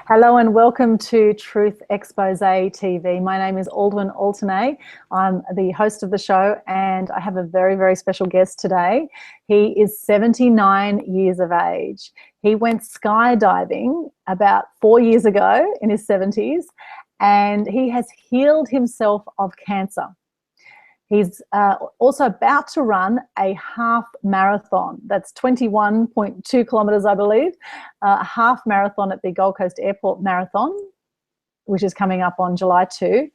Hello and welcome to Truth Xpose TV. My name is Aldwyn Altuney. I'm the host of the show and I have a very, very special guest today. He is 79 years of age. He went skydiving about 4 years ago in his 70s and he has healed himself of cancer. He's also about to run a half marathon. That's 21.2 kilometres, I believe, a half marathon at the Gold Coast Airport Marathon, which is coming up on July 2.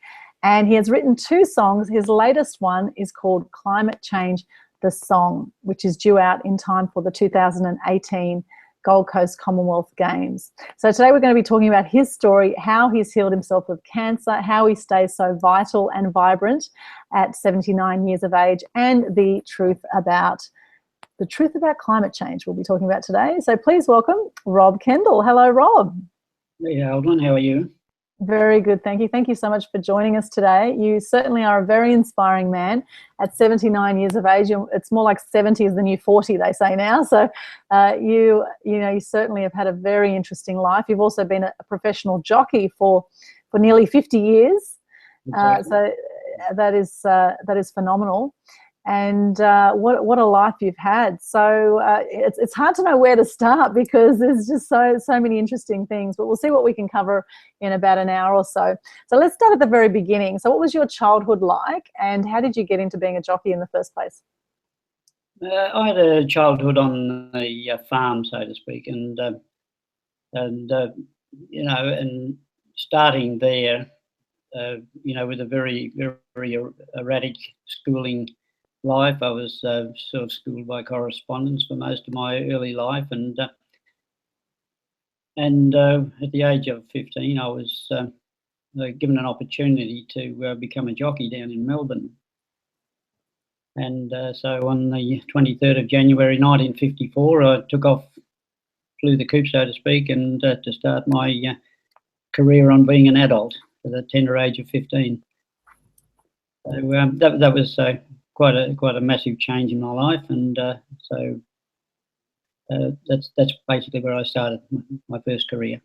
And he has written 2 songs. His latest one is called Climate Change, the Song, which is due out in time for the 2018 Gold Coast Commonwealth Games. So today we're going to be talking about his story, how he's healed himself of cancer, how he stays so vital and vibrant at 79 years of age, and the truth about climate change we'll be talking about today. So please welcome Rob Kendall. Hello, Rob. Hey, Aldwyn, how are you? Very good, thank you. Thank you so much for joining us today. You certainly are a very inspiring man at 79 years of age. It's more like 70 is the new 40, they say now. So you certainly have had a very interesting life. You've also been a professional jockey for nearly 50 years. Exactly. So that is phenomenal. And what a life you've had. So it's hard to know where to start because there's just so many interesting things, but we'll see what we can cover in about an hour or so. So let's start at the very beginning. So what was your childhood like and how did you get into being a jockey in the first place? I had a childhood on the farm, so to speak, and starting there, with a very, very erratic schooling life. I was sort of schooled by correspondence for most of my early life, and at the age of 15, I was given an opportunity to become a jockey down in Melbourne. And so on the 23rd of January 1954, I took off, flew the coop, so to speak, and to start my career on being an adult at the tender age of 15. So that was quite a massive change in my life, and so that's basically where I started my first career.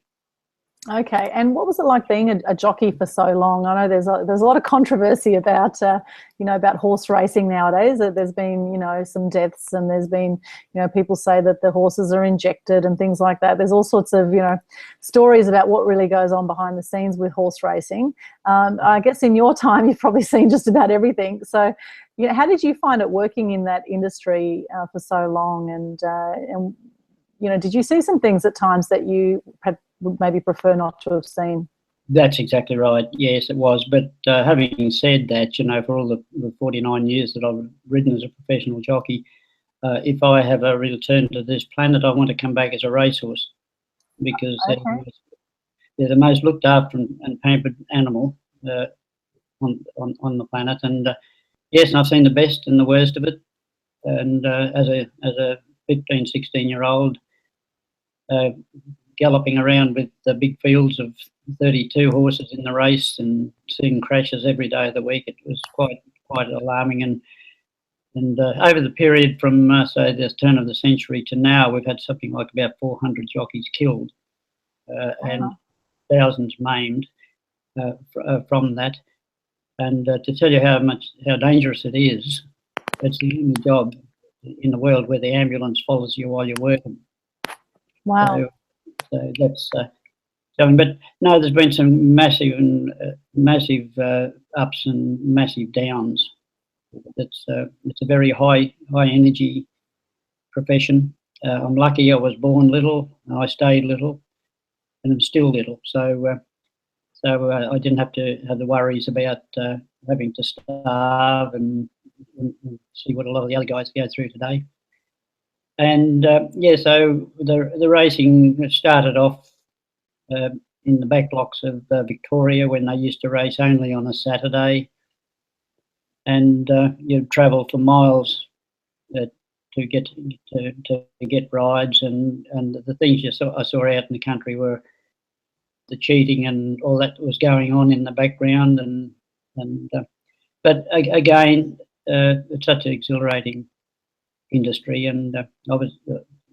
Okay, and what was it like being a jockey for so long? I know there's a lot of controversy about about horse racing nowadays. There's been some deaths, and there's been people say that the horses are injected and things like that. There's all sorts of stories about what really goes on behind the scenes with horse racing. I guess in your time you've probably seen just about everything. So how did you find it working in that industry for so long? And did you see some things at times that you would maybe prefer not to have seen? That's exactly right. Yes, it was. But having said that, for all the 49 years that I've ridden as a professional jockey, if I have a return to this planet, I want to come back as a racehorse because they're the most looked after and pampered animal on the planet. And yes, I've seen the best and the worst of it. And as a 15, 16-year-old, galloping around with the big fields of 32 horses in the race and seeing crashes every day of the week, it was quite alarming. And over the period from say the turn of the century to now, we've had something like about 400 jockeys killed and thousands maimed from that. And to tell you how dangerous it is, it's the only job in the world where the ambulance follows you while you're working. Wow. So that's something. But no, there's been some massive ups and massive downs. It's a very high energy profession. I'm lucky I was born little, I stayed little, and I'm still little. So I didn't have to have the worries about having to starve and see what a lot of the other guys go through today. And so the racing started off in the back blocks of Victoria when they used to race only on a Saturday, and you'd travel for miles to get rides, and the things I saw out in the country were the cheating and all that was going on in the background, but again, it's such an exhilarating industry. And I was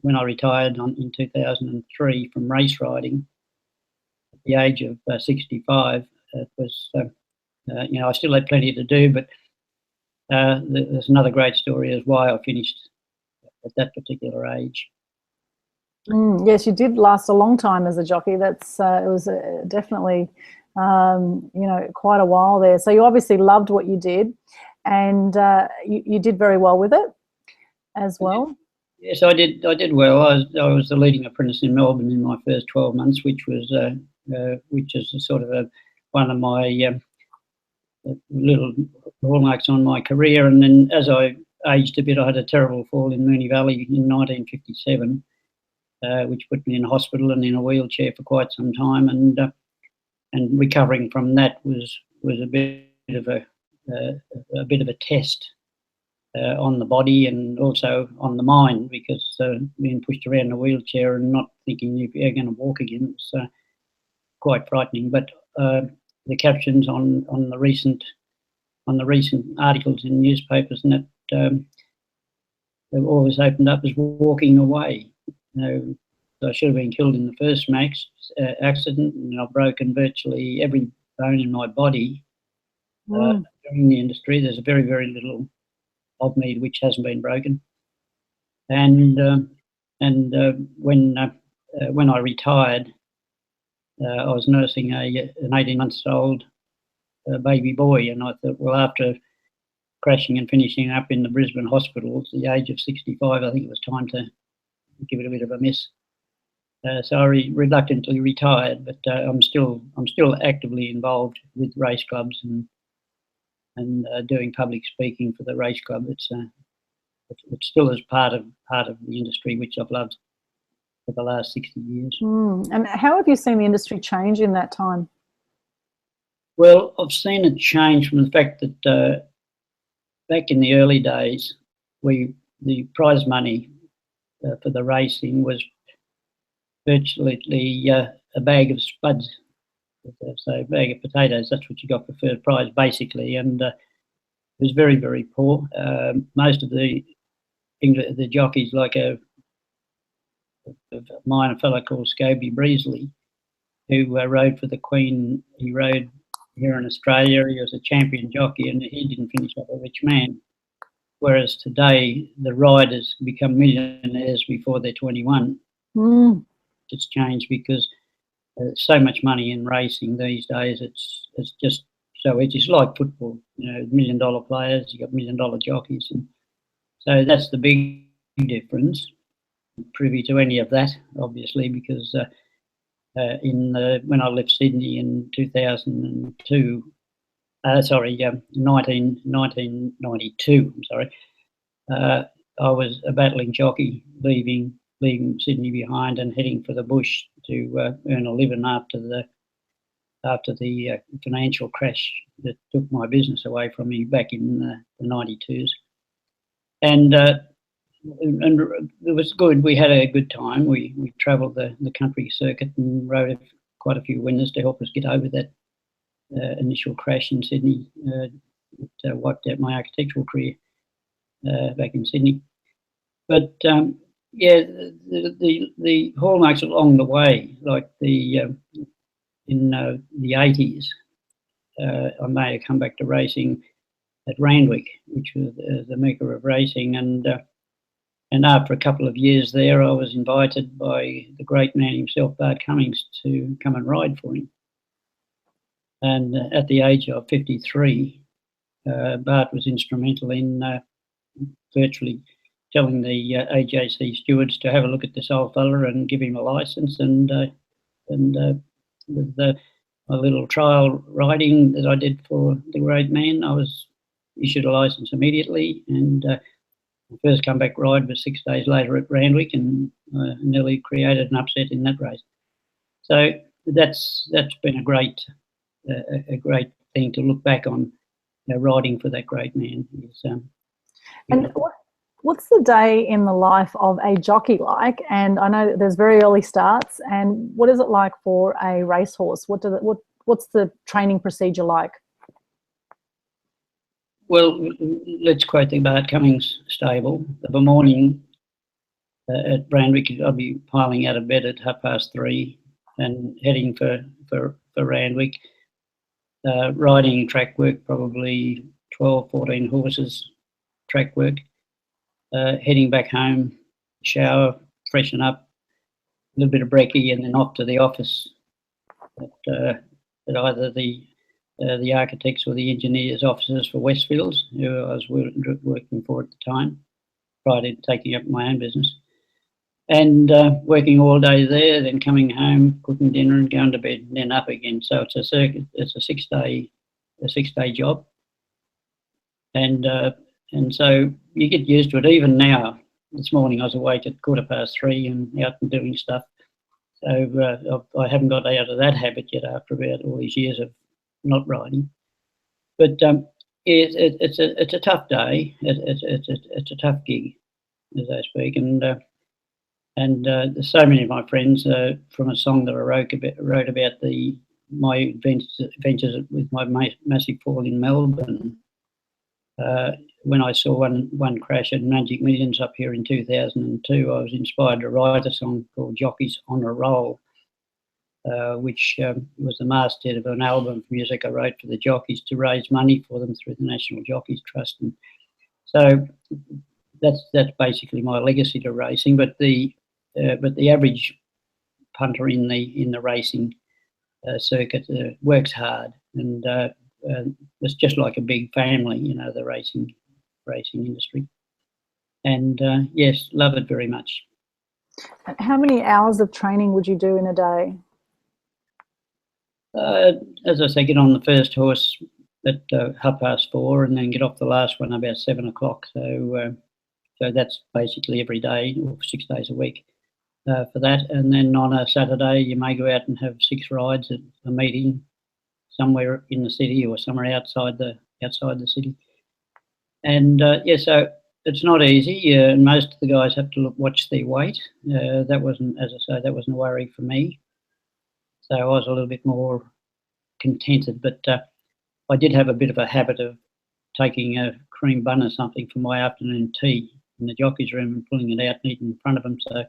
when I retired in 2003 from race riding, the age of 65, it was, you know, I still had plenty to do, but there's another great story as why I finished at that particular age. Yes, you did last a long time as a jockey. That's it was definitely, you know, quite a while there. So you obviously loved what you did, and you did very well with it as well. Yes, I did. I did well. I was the leading apprentice in Melbourne in my first 12 months, which is sort of one of my little hallmarks on my career. And then as I aged a bit, I had a terrible fall in Moonee Valley in 1957. Which put me in hospital and in a wheelchair for quite some time, and recovering from that was a bit of a test on the body and also on the mind, because being pushed around in a wheelchair and not thinking you're going to walk again was quite frightening. But the captions on the recent articles in newspapers and that they've always opened up as walking away. You know, I should have been killed in the first accident, and I've broken virtually every bone in my body. During the industry, there's very, very little of me which hasn't been broken. And when I retired, I was nursing an 18-month-old baby boy, and I thought, well, after crashing and finishing up in the Brisbane hospital at the age of 65, I think it was time to give it a bit of a miss. So I reluctantly retired, but I'm still actively involved with race clubs and doing public speaking for the race club. It's still as part of the industry which I've loved for the last 60 years. And how have you seen the industry change in that time? Well, I've seen it change from the fact that back in the early days, the prize money for the racing was virtually a bag of spuds, so a bag of potatoes. That's what you got for first prize, basically, and it was very, very poor. Most of the jockeys, like mine, a fellow called Scobie Breesley, who rode for the Queen. He rode here in Australia. He was a champion jockey, and he didn't finish up a rich man. Whereas today, the riders become millionaires before they're 21. It's changed because there's so much money in racing these days. It's just so it's like football. You know, $1 million players, you got $1 million jockeys, and so that's the big difference. I'm privy to any of that, obviously, because when I left Sydney in 2002. 1992. I'm sorry. I was a battling jockey, leaving Sydney behind and heading for the bush to earn a living after the financial crash that took my business away from me back in the 92s. And it was good. We had a good time. We travelled the country circuit and rode quite a few winners to help us get over that initial crash in Sydney. It wiped out my architectural career back in Sydney. But yeah, the hallmarks along the way, like in the 80s, I may have come back to racing at Randwick, which was the mecca of racing, and after a couple of years there, I was invited by the great man himself, Bart Cummings, to come and ride for him. And at the age of 53, Bart was instrumental in virtually telling the AJC stewards to have a look at this old fella and give him a licence. And with my little trial riding that I did for the great man, I was issued a licence immediately. And my first comeback ride was 6 days later at Randwick, and nearly created an upset in that race. So that's been a great thing to look back on, riding for that great man. And what's the day in the life of a jockey like? And I know that there's very early starts. And what is it like for a racehorse? What's the training procedure like? Well, let's quote the Bart Cummings stable. Of a morning at Randwick, I'd be piling out of bed at 3:30. and heading for Randwick. Riding track work, probably 12, 14 horses track work. Heading back home, shower, freshen up, a little bit of brekkie, and then off to the office at either the architects or the engineers' offices for Westfields, who I was working for at the time, prior to taking up my own business. And working all day there, then coming home, cooking dinner, and going to bed, and then up again. So it's a circuit. It's a six-day job, and so you get used to it. Even now, this morning I was awake at 3:15 and out and doing stuff. So I haven't got out of that habit yet after about all these years of not riding. But it's a tough day. It's a tough gig, as I speak, and there's so many of my friends from a song that I wrote about my adventures with my massive fall in Melbourne. When I saw one crash at Magic Millions up here in 2002, I was inspired to write a song called "Jockeys on a Roll," which was the masthead of an album of music I wrote for the jockeys to raise money for them through the National Jockeys Trust. And so that's basically my legacy to racing. But the average punter in the racing circuit works hard, and it's just like a big family, the racing industry. And yes, love it very much. How many hours of training would you do in a day? As I say, get on the first horse at 4:30, and then get off the last one about 7 o'clock. So that's basically every day, or 6 days a week. For that, and then on a Saturday you may go out and have 6 rides at a meeting somewhere in the city or somewhere outside the city. And so it's not easy. And most of the guys have to watch their weight. That wasn't, as I say, that wasn't a worry for me. So I was a little bit more contented. But I did have a bit of a habit of taking a cream bun or something for my afternoon tea in the jockey's room and pulling it out and eating in front of them. So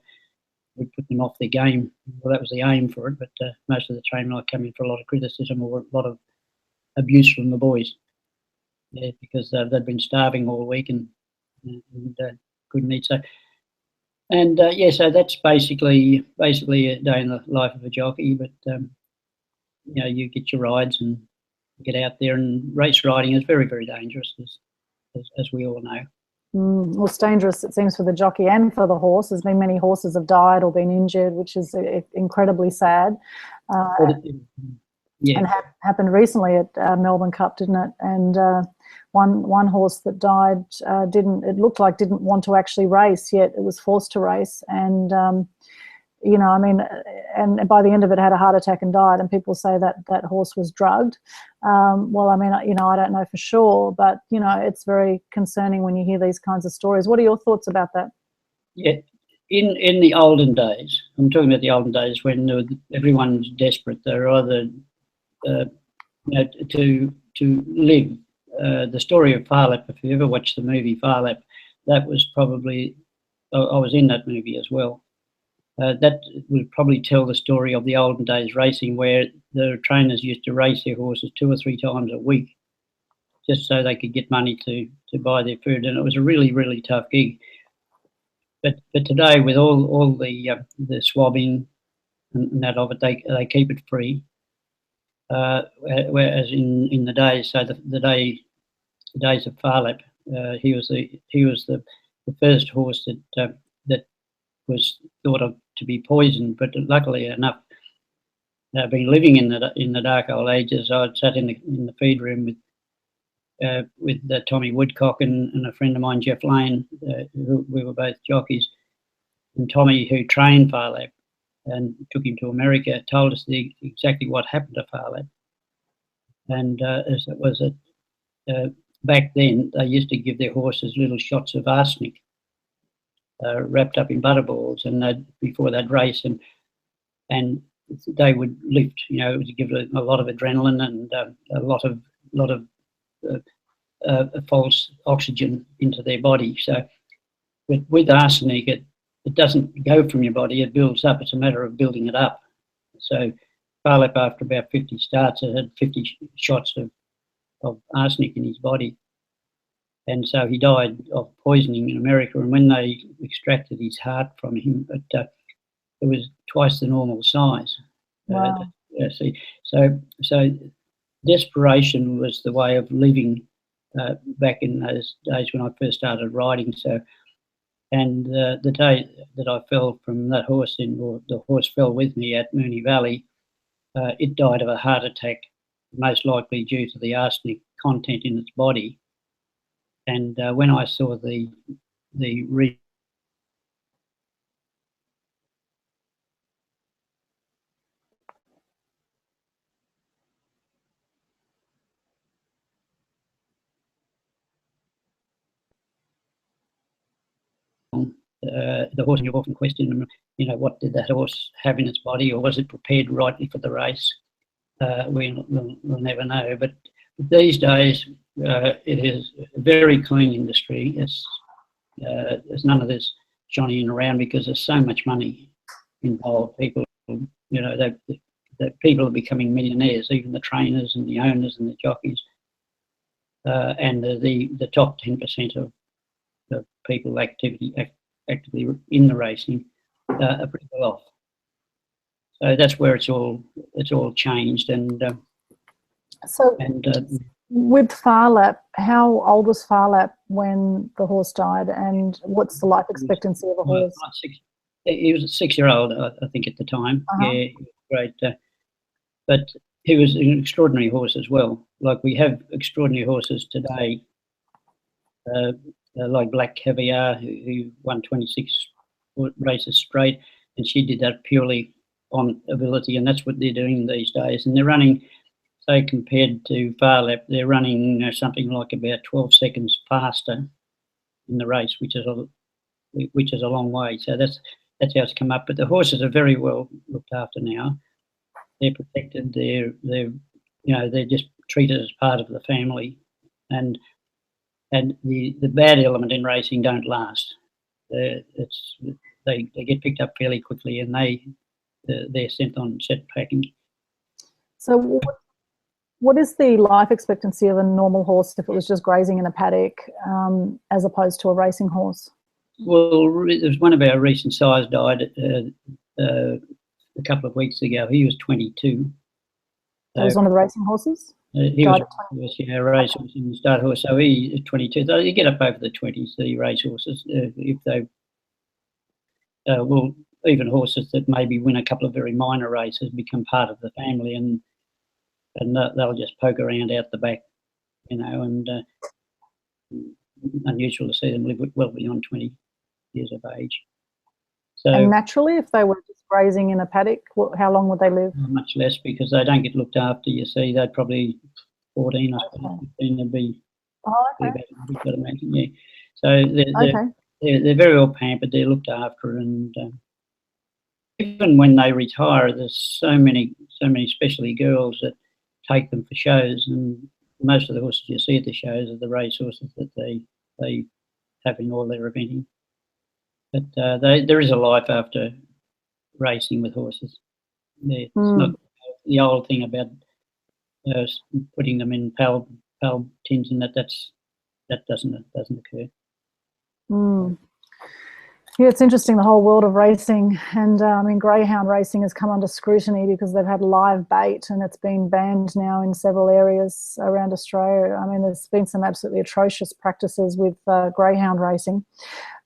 would put them off their game. Well, that was the aim for it, but most of the training I come in for a lot of criticism or a lot of abuse from the boys, because they'd been starving all week and couldn't eat. So, and so that's basically a day in the life of a jockey. But you get your rides and get out there, and race riding is very, very dangerous, as we all know. Well, it's dangerous, it seems, for the jockey and for the horse. There's been many horses have died or been injured, which is incredibly sad. And happened recently at Melbourne Cup, didn't it? And one horse that died didn't want to actually race, yet it was forced to race. And and by the end of it had a heart attack and died, and people say that horse was drugged. Well, I don't know for sure, but it's very concerning when you hear these kinds of stories. What are your thoughts about that? Yeah, in the olden days, I'm talking about the olden days when everyone's desperate. They're either to live. The story of Phar Lap, if you ever watched the movie Phar Lap, that was probably, I was in that movie as well. That would probably tell the story of the olden days racing, where the trainers used to race their horses 2 or 3 times a week just so they could get money to buy their food. And it was a really, really tough gig. But today, with all the swabbing and that of it, they keep it free. Whereas in the days, so the days of Phar Lap, he was the first horse that was thought of to be poisoned, but luckily enough, been living in the dark old ages. I sat in the feed room with Tommy Woodcock and a friend of mine, Jeff Lane, who we were both jockeys, and Tommy, who trained Phar Lap and took him to America, told us exactly what happened to Phar Lap. And as it was back then, they used to give their horses little shots of arsenic wrapped up in butterballs, and before they'd race, and they would lift. It would give a lot of adrenaline and a lot of false oxygen into their body. So with arsenic, it doesn't go from your body; it builds up. It's a matter of building it up, So Farlap, after about 50 starts, had 50 shots of arsenic in his body. And so he died of poisoning in America. And when they extracted his heart from him, it was twice the normal size. Wow. So desperation was the way of living back in those days when I first started riding. So, and the day that I fell from that horse, or the horse fell with me at Moonee Valley, it died of a heart attack, most likely due to the arsenic content in its body. And when I saw the horse, and you often question them, what did that horse have in its body, or was it prepared rightly for the race? We'll never know. But these days, it is a very clean industry. There's none of this johnnying around because there's so much money involved. People, the people are becoming millionaires, even the trainers and the owners and the jockeys, and the top 10% of the people actively in the racing are pretty well off. So that's where it's all changed. And with Farlap, how old was Farlap when the horse died, and what's the life expectancy of a horse? He was a 6-year-old, I think, at the time. Yeah, he was great. But he was an extraordinary horse as well. Like, we have extraordinary horses today, like Black Caviar, who won 26 races straight, and she did that purely on ability, and that's what they're doing these days. And they're running, say, compared to Farlap, they're running something like about 12 seconds faster in the race, which is a long way. So that's how it's come up. But the horses are very well looked after now. They're protected. They're just treated as part of the family, and the bad element in racing don't last. They get picked up fairly quickly, and they're sent on set packing. So what is the life expectancy of a normal horse if it was just grazing in a paddock, as opposed to a racing horse? Well, there's one of our recent sires died a couple of weeks ago. He was 22. That was one of the racing horses? He was a race horse in the start horse, so he is 22. So you get up over the 20s, the race horses, if they even horses that maybe win a couple of very minor races become part of the family, and they'll just poke around out the back, and unusual to see them live well beyond 20 years of age. So, and naturally, if they were just grazing in a paddock, how long would they live? Much less, because they don't get looked after. You see, they'd probably 14 or 15 would be. Oh, okay. You've got to imagine, yeah. So they're very well pampered. They're looked after, and even when they retire, there's so many especially girls that take them for shows, and most of the horses you see at the shows are the race horses that they have in all their eventing. But there is a life after racing with horses. It's not the old thing about putting them in pal tins, and that doesn't occur. Yeah, it's interesting, the whole world of racing, and greyhound racing has come under scrutiny because they've had live bait, and it's been banned now in several areas around Australia. I mean, there's been some absolutely atrocious practices with greyhound racing.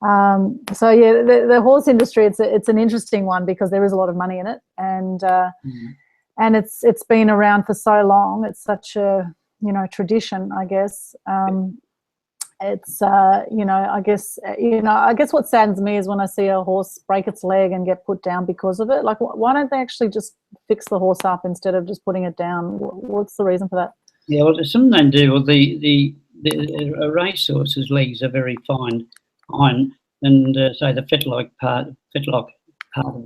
So yeah, the horse industry, it's an interesting one because there is a lot of money in it, and it's been around for so long. It's such a tradition, I guess. It's I guess what saddens me is when I see a horse break its leg and get put down because of it. Like, why don't they actually just fix the horse up instead of just putting it down? What's the reason for that? Yeah, well, some they do. Well, the race horse's legs are very fine, and say the fetlock part of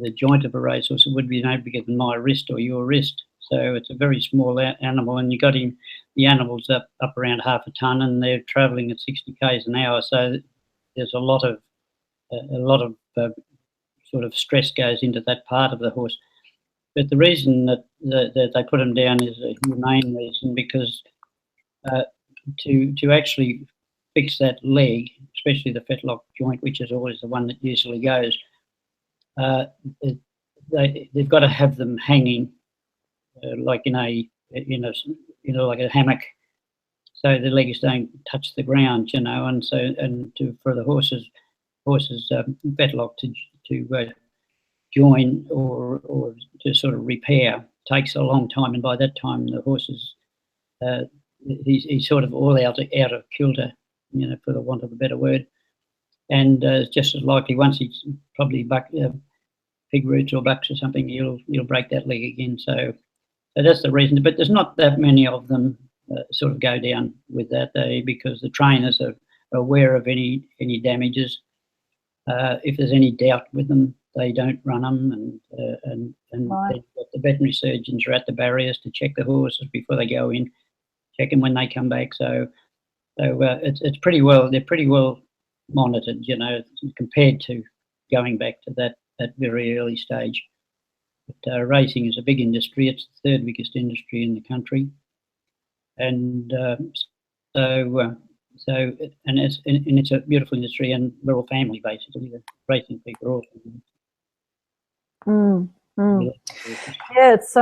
the joint of a racehorse would be no bigger than my wrist or your wrist. So it's a very small animal, and you got him. The animal's up around half a ton, and they're travelling at 60 k's an hour. So there's a lot of sort of stress goes into that part of the horse. but the reason that they put them down is a humane reason, because to actually fix that leg, especially the fetlock joint, which is always the one that usually goes, they've got to have them hanging like in a like a hammock, so the legs don't touch the ground, and for the horses fetlock to join or to sort of repair takes a long time, and by that time the horse is he's sort of all out of kilter, for the want of a better word, and just as likely once he's probably pig roots or bucks or something, he'll break that leg again. So that's the reason. But there's not that many of them sort of go down with that, because the trainers are aware of any damages. If there's any doubt with them, they don't run them, and Right. the veterinary surgeons are at the barriers to check the horses before they go in, check them when they come back. So it's pretty well. They're pretty well monitored, compared to going back to that very early stage. But racing is a big industry. It's the third biggest industry in the country, and it's a beautiful industry, and we're all family basically. The racing people are all family. Yeah, it's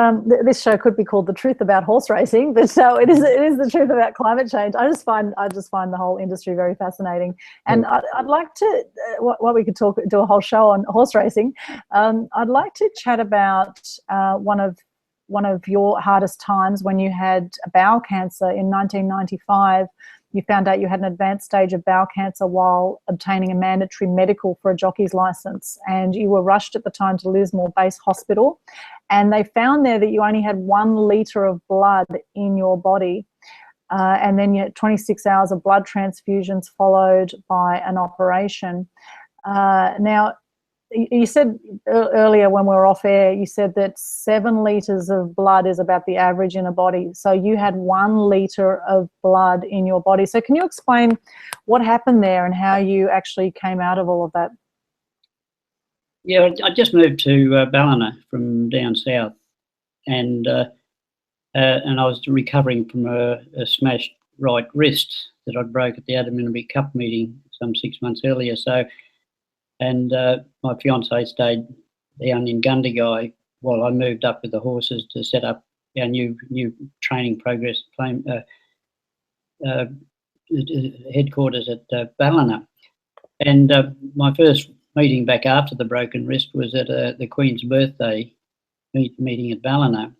this show could be called "The Truth About Horse Racing," but so it is the truth about climate change. I just find the whole industry very fascinating, and I'd like to what we could do a whole show on horse racing. I'd like to chat about one of your hardest times when you had bowel cancer in 1995. You found out you had an advanced stage of bowel cancer while obtaining a mandatory medical for a jockey's license, and you were rushed at the time to Lismore Base Hospital, and they found there that you only had 1 litre of blood in your body, and then you had 26 hours of blood transfusions followed by an operation. Now, you said earlier when we were off air, you said that 7 litres of blood is about the average in a body. So you had 1 litre of blood in your body. So can you explain what happened there and how you actually came out of all of that? Yeah, I just moved to Ballina from down south, and I was recovering from a smashed right wrist that I broke at the Aldwyn Cup meeting some 6 months earlier. So. And my fiance stayed down in Gundagai while I moved up with the horses to set up our new training progress headquarters at Ballina. And my first meeting back after the broken wrist was at the Queen's birthday meeting at Ballina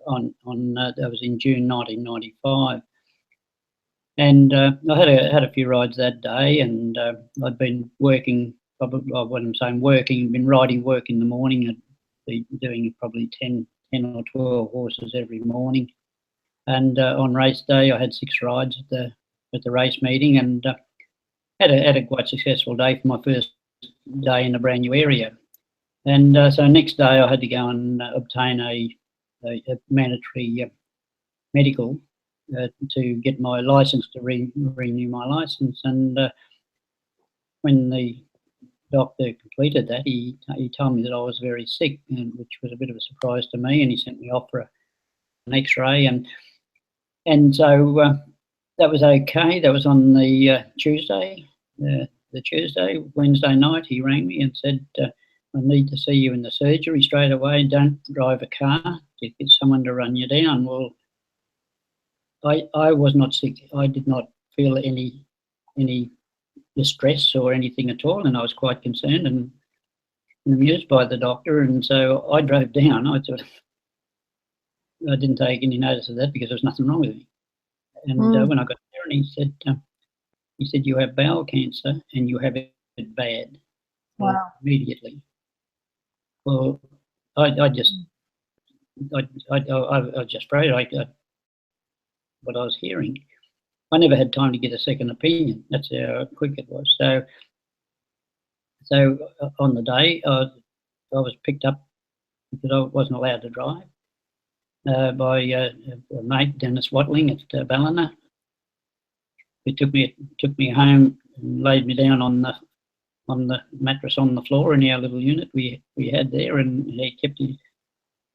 that was in June 1995. And I had a few rides that day, and I'd been working. When I'm saying working, been riding work in the morning. I'd be doing probably 10 or 12 horses every morning. And on race day, I had 6 rides at the race meeting, and had a quite successful day for my first day in a brand new area. And so next day, I had to go and obtain a mandatory medical to get my license, to renew my license. And when the doctor completed that, he told me that I was very sick, which was a bit of a surprise to me, and he sent me off for an X-ray, and so that was okay. That was on the Tuesday. Wednesday night, he rang me and said, "I need to see you in the surgery straight away. Don't drive a car. Get someone to run you down." Well, I was not sick. I did not feel any distress or anything at all, and I was quite concerned and amused by the doctor, and so I drove down. I didn't take any notice of that because there was nothing wrong with me. And when I got there, and he said, "You have bowel cancer and you have it bad." Wow. Immediately. Well, I was just afraid what I was hearing. I never had time to get a second opinion. That's how quick it was. So on the day, I was picked up because I wasn't allowed to drive by a mate, Dennis Watling at Ballina. He took me home and laid me down on the mattress on the floor in our little unit we had there, and he kept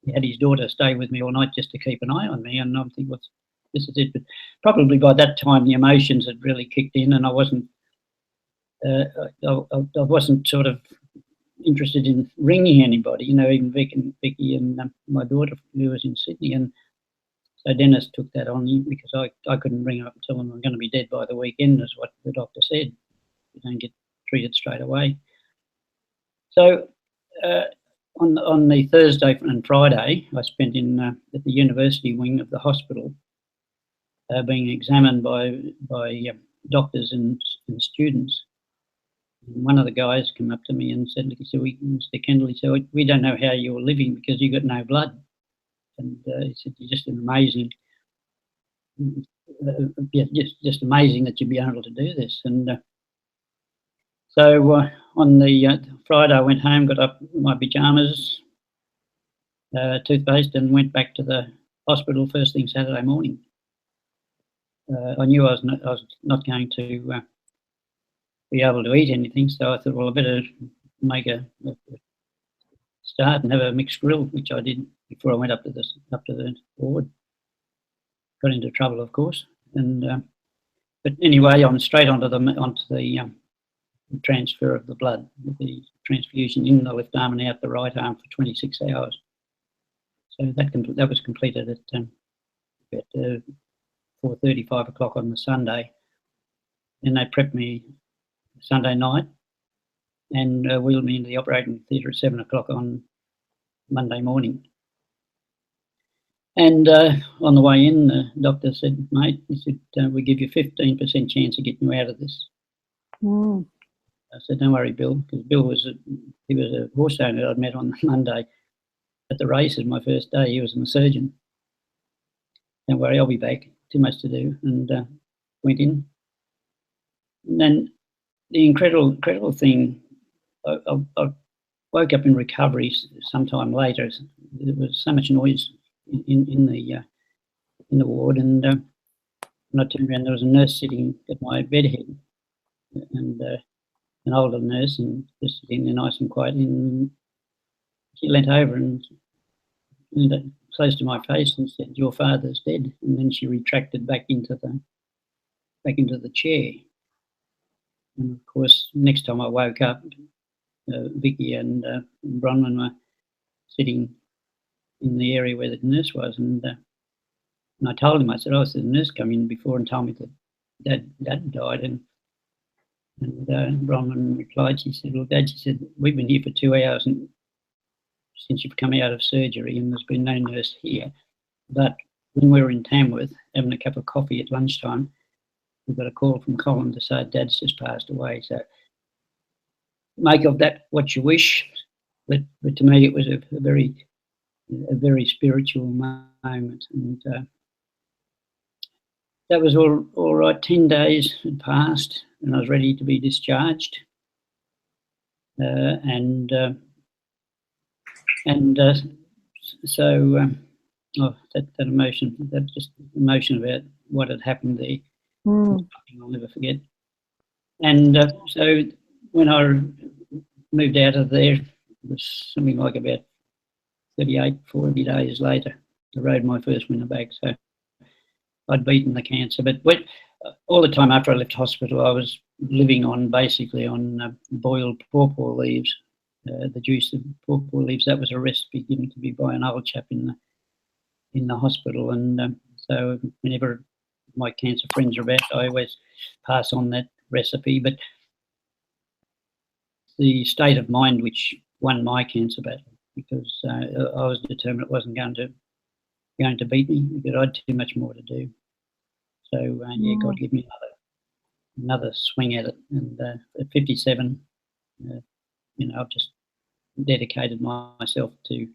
he had his daughter stay with me all night just to keep an eye on me, and I'm thinking, this is it. But probably by that time the emotions had really kicked in, and I wasn't sort of interested in ringing anybody, even Vicky and my daughter who was in Sydney. And so Dennis took that on me because I couldn't ring up and tell them I'm going to be dead by the weekend, is what the doctor said. You don't get treated straight away. So on the Thursday and Friday, I spent at the university wing of the hospital, being examined by doctors and students. And one of the guys came up to me and said, Mr. Kendall, he said, we don't know how you're living because you've got no blood. And he said, you're just amazing. Just amazing that you'd be able to do this. And so on the Friday, I went home, got up in my pyjamas, toothpaste, and went back to the hospital first thing Saturday morning. I knew I was not going to be able to eat anything, so I thought, well, I better make a start and have a mixed grill, which I did before I went up to the ward. Got into trouble, of course, and but anyway, I'm straight onto the transfer of the blood, the transfusion in the left arm and out the right arm for 26 hours. So that was completed at about 4:30, 5 o'clock on the Sunday. And they prepped me Sunday night and wheeled me into the operating theatre at 7 o'clock on Monday morning. And on the way in, the doctor said, mate, he said, we give you 15% chance of getting you out of this. Mm. I said, don't worry, Bill, because Bill was a horse owner I'd met on Monday at the races my first day. He was a surgeon. Don't worry, I'll be back. Too much to do. And went in. And then the incredible thing, I woke up in recovery sometime later. There was so much noise in the ward, and when I turned around, there was a nurse sitting at my bed head, and an older nurse, and just sitting there nice and quiet. And she leant over and close to my face and said, "Your father's dead." And then she retracted back into the chair. And of course, next time I woke up, Vicky and Bronwyn were sitting in the area where the nurse was, and I told him, I said, the nurse came in before and told me that Dad died, and Bronwyn replied, she said, well, Dad, she said, we've been here for 2 hours and since you've come out of surgery, and there's been no nurse here, but when we were in Tamworth having a cup of coffee at lunchtime, we got a call from Colin to say Dad's just passed away. So make of that what you wish, but to me it was a very spiritual moment, and that was all right. 10 days had passed, and I was ready to be discharged, so that emotion about what had happened there. Something I'll never forget. And so when I moved out of there, it was something like about 40 days later, I rode my first winner back. So I'd beaten the cancer. But all the time after I left hospital, I was living basically on boiled pawpaw leaves, the juice of pawpaw leaves. That was a recipe given to me by an old chap in the hospital. And so whenever my cancer friends are about, I always pass on that recipe. But the state of mind which won my cancer battle, because I was determined it wasn't going to beat me, because I had too much more to do. So God give me another swing at it. And at 57, I've just dedicated myself to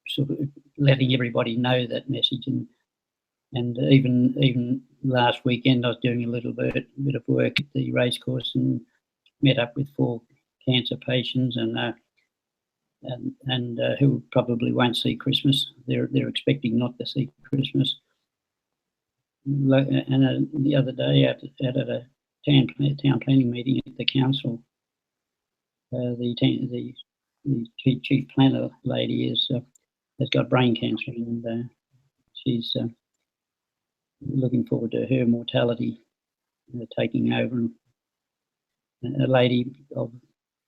sort of letting everybody know that message. And even last weekend, I was doing a little bit of work at the racecourse and met up with 4 cancer patients and who probably won't see Christmas. They're expecting not to see Christmas. And the other day, out at a town planning meeting at the council, the the chief planner lady has got brain cancer, and she's looking forward to her mortality taking over. And a lady of,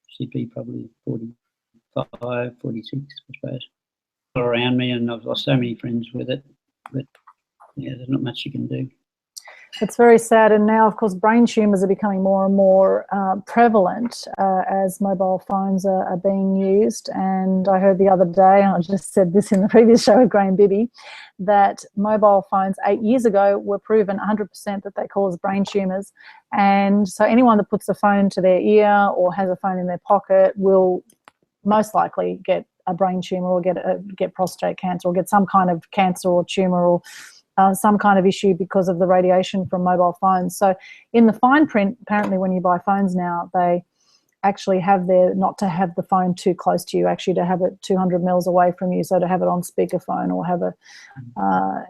she'd be probably 45, 46, I suppose, around me, and I've lost so many friends with it. But yeah, there's not much you can do. It's very sad, and now, of course, brain tumours are becoming more and more prevalent as mobile phones are being used. And I heard the other day, and I just said this in the previous show with Graham Bibby, that mobile phones 8 years ago were proven 100% that they cause brain tumours. And so anyone that puts a phone to their ear or has a phone in their pocket will most likely get a brain tumour or get prostate cancer or get some kind of cancer or tumour or some kind of issue because of the radiation from mobile phones. So in the fine print, apparently when you buy phones now, they actually have there not to have the phone too close to you, actually to have it 200 mils away from you, so to have it on speakerphone or have a,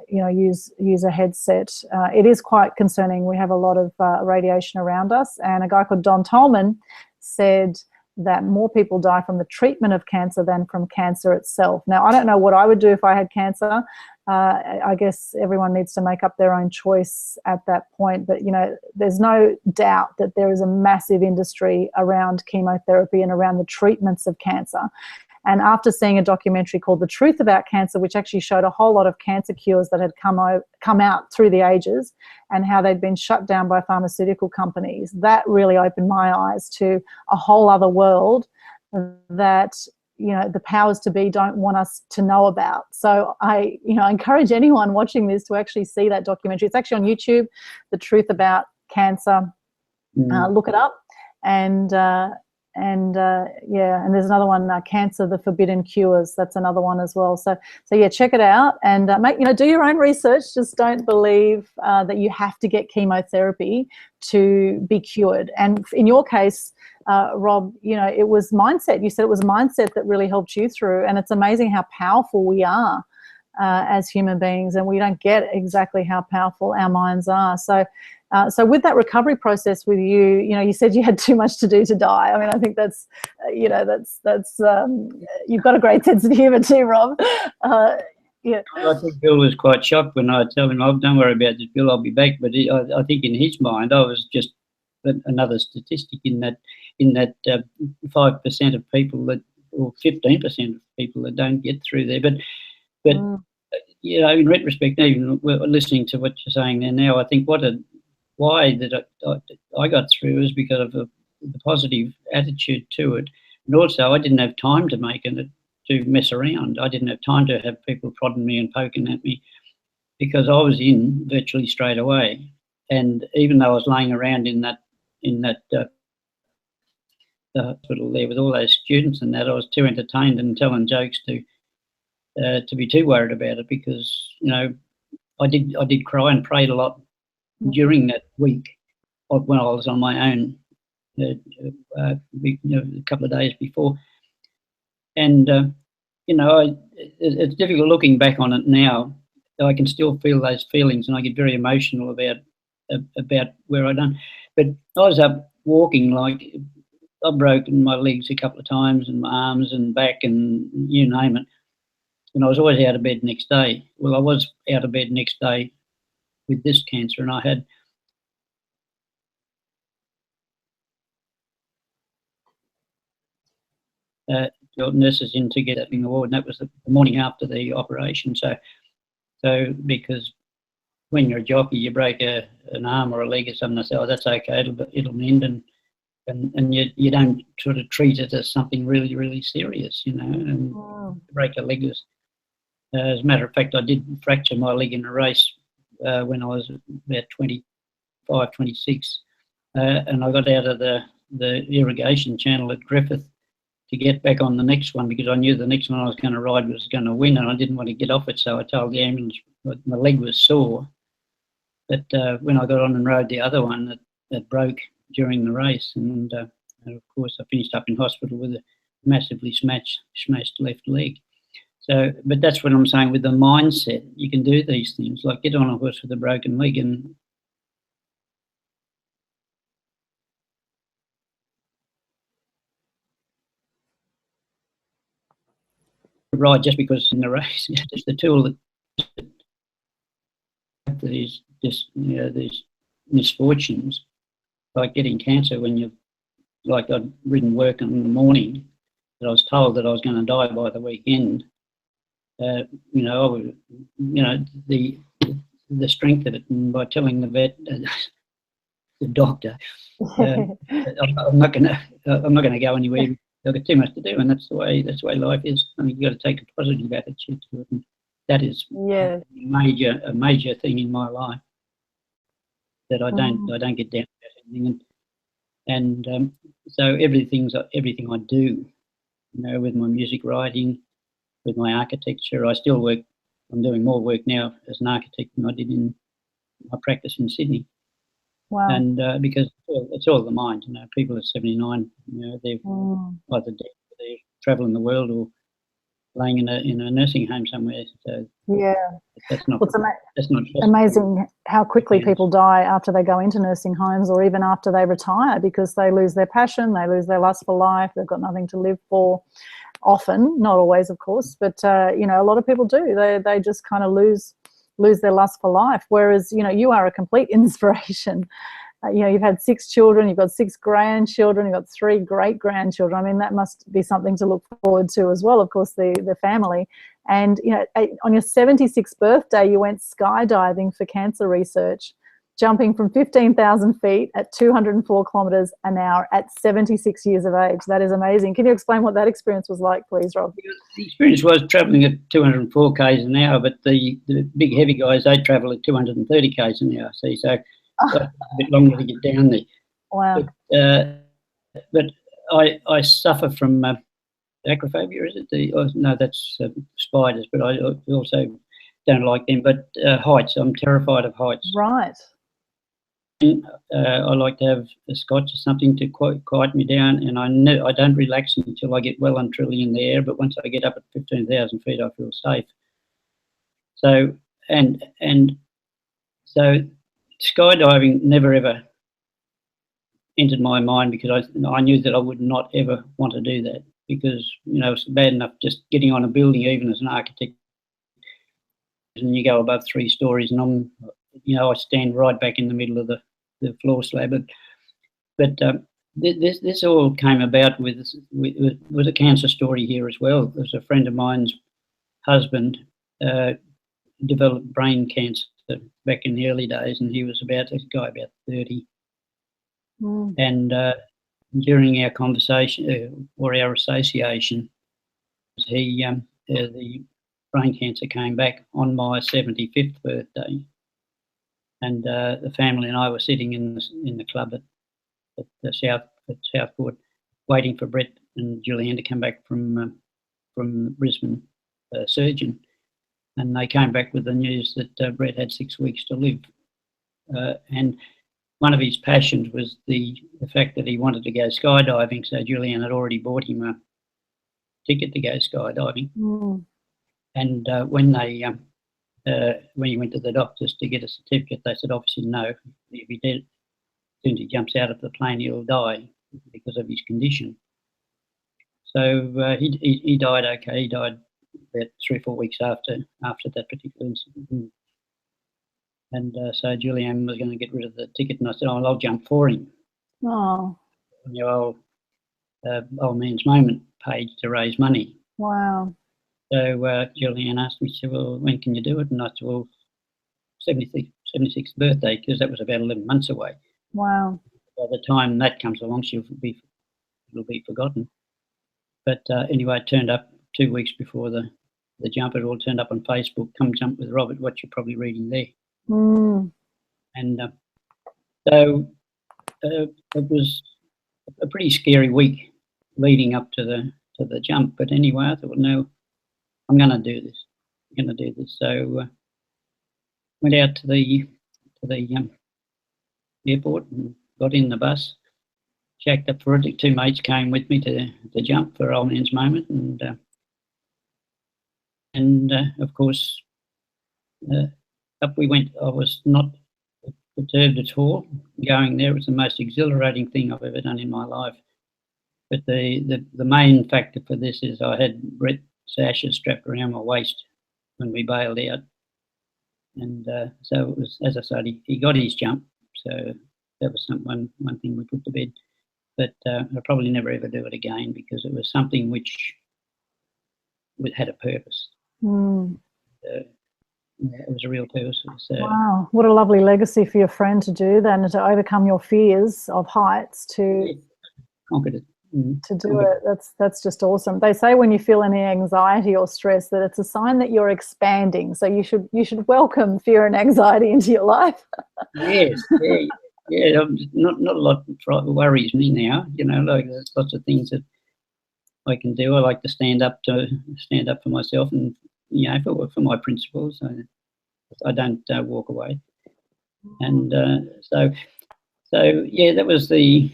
use a headset. It is quite concerning. We have a lot of radiation around us, and a guy called Don Tolman said that more people die from the treatment of cancer than from cancer itself. Now, I don't know what I would do if I had cancer. I guess everyone needs to make up their own choice at that point. But, there's no doubt that there is a massive industry around chemotherapy and around the treatments of cancer. And after seeing a documentary called The Truth About Cancer, which actually showed a whole lot of cancer cures that had come out through the ages and how they'd been shut down by pharmaceutical companies, that really opened my eyes to a whole other world that the powers to be don't want us to know about. So I encourage anyone watching this to actually see that documentary. It's actually on YouTube, The Truth About Cancer. Look it up. And there's another one, Cancer, the Forbidden Cures. That's another one as well. So yeah, check it out and do your own research. Just don't believe that you have to get chemotherapy to be cured. And in your case, Rob, it was mindset. You said it was mindset that really helped you through, and it's amazing how powerful we are as human beings, and we don't get exactly how powerful our minds are. So with that recovery process with you, you said you had too much to do to die. I mean, I think that's you've got a great sense of humour too, Rob. Yeah. I think Bill was quite shocked when I tell him, "Oh, don't worry about this, Bill. I'll be back." But I think in his mind, I was just another statistic in that 5% of people or 15% of people that don't get through there. But in retrospect, even listening to what you're saying there now, I think why I got through is because of the positive attitude to it, and also I didn't have time to mess around. I didn't have time to have people prodding me and poking at me, because I was in virtually straight away. And even though I was laying around in that the hospital there with all those students and that, I was too entertained and telling jokes to be too worried about it, because I did cry and prayed a lot during that week when I was on my own, a couple of days before. And it's difficult looking back on it now. I can still feel those feelings, and I get very emotional about where I done. But I was up walking, like I've broken my legs a couple of times and my arms and back and you name it. And I was always out of bed next day. Well, I was out of bed next day with this cancer, and I had nurses in to get in the ward, and that was the morning after the operation. So because when you're a jockey, you break an arm or a leg or something, I say, oh, that's okay, it'll mend, and you don't sort of treat it as something really, really serious, and break a leg is. As a matter of fact, I did fracture my leg in a race when I was about 25, 26, and I got out of the irrigation channel at Griffith to get back on the next one, because I knew the next one I was going to ride was going to win, and I didn't want to get off it. So I told the ambulance my leg was sore. But when I got on and rode the other one, it broke during the race, and of course I finished up in hospital with a massively smashed left leg. So, but that's what I'm saying with the mindset. You can do these things, like get on a horse with a broken leg and ride just because in the race, it's just the tool that these these misfortunes, like getting cancer when you've, like I'd ridden work in the morning, that I was told that I was going to die by the weekend. I would, the strength of it, and by telling the vet, the doctor, I'm not going to go anywhere. I've got too much to do, and that's the way life is. I mean, you've got to take a positive attitude to it, and that is a major thing in my life, that I don't get down about anything, and so everything I do, with my music writing, with my architecture, I still work. I'm doing more work now as an architect than I did in my practice in Sydney. Wow. And because it's all the mind, people at 79, they're either dead, they're travelling the world, or laying in a nursing home somewhere. So that's not. That's not amazing how quickly people die after they go into nursing homes, or even after they retire, because they lose their passion, they lose their lust for life, they've got nothing to live for. Often, not always, of course, but a lot of people do. They just kind of lose their lust for life. Whereas you are a complete inspiration. You've had 6 children, you've got 6 grandchildren, you've got 3 great grandchildren. I mean, that must be something to look forward to as well. Of course, the family. And on your 76th birthday, you went skydiving for cancer research, jumping from 15,000 feet at 204 kilometres an hour at 76 years of age. That is amazing. Can you explain what that experience was like, please, Rob? The experience was travelling at 204 k's an hour, but the big heavy guys, they travel at 230 k's an hour. See, so it's a bit longer to get down there. Wow. But I suffer from acrophobia, is it? No, that's spiders, but I also don't like them. But heights, I'm terrified of heights. Right. I like to have a scotch or something to quiet me down, and I don't relax until I get well and truly in the air. But once I get up at 15,000 feet, I feel safe. So so skydiving never ever entered my mind, because I knew that I would not ever want to do that, because it's bad enough just getting on a building, even as an architect, and you go above 3 stories, and I stand right back in the middle of the floor slab. But this all came about with a cancer story here as well. There's a friend of mine's husband developed brain cancer back in the early days, and he was about 30. And during our conversation or our association, the brain cancer came back on my 75th birthday, and the family and I were sitting in the club at Southport, waiting for Brett and Julianne to come back from Brisbane surgeon, and they came back with the news that Brett had 6 weeks to live, and one of his passions was the fact that he wanted to go skydiving. So Julianne had already bought him a ticket to go skydiving. And when he went to the doctors to get a certificate, they said, obviously, no, if he did, as soon as he jumps out of the plane, he'll die because of his condition. So he died okay. He died about 3 or 4 weeks after that particular incident. And so Julianne was going to get rid of the ticket, and I said, I'll jump for him. Oh. On your old man's moment page to raise money. Wow. So Julianne asked me, she said, well, when can you do it? And I said, well, 76th birthday, because that was about 11 months away. Wow. By the time that comes along, it'll be forgotten. But anyway, it turned up 2 weeks before the jump. It all turned up on Facebook. Come jump with Robert, what you're probably reading there. And so it was a pretty scary week leading up to the jump. But anyway, I thought, well, no, I'm going to do this. So went out to the airport and got in the bus, jacked up for it. 2 mates came with me to jump for old man's moment, and of course up we went. I was not perturbed at all going there. It was the most exhilarating thing I've ever done in my life. But the main factor for this is I had Brett sashes strapped around my waist when we bailed out. And so it was, as I said, he got his jump. So that was one thing we put to bed. But I'll probably never ever do it again, because it was something which had a purpose. Yeah, it was a real purpose. Wow, what a lovely legacy for your friend to do that, and to overcome your fears of heights to conquered it. To do it. That's just awesome. They say when you feel any anxiety or stress that it's a sign that you're expanding. So you should welcome fear and anxiety into your life. Yes, yeah. Not a lot worries me now. Like there's lots of things that I can do. I like to stand up for myself, and for my principles. I don't walk away. And so yeah, that was the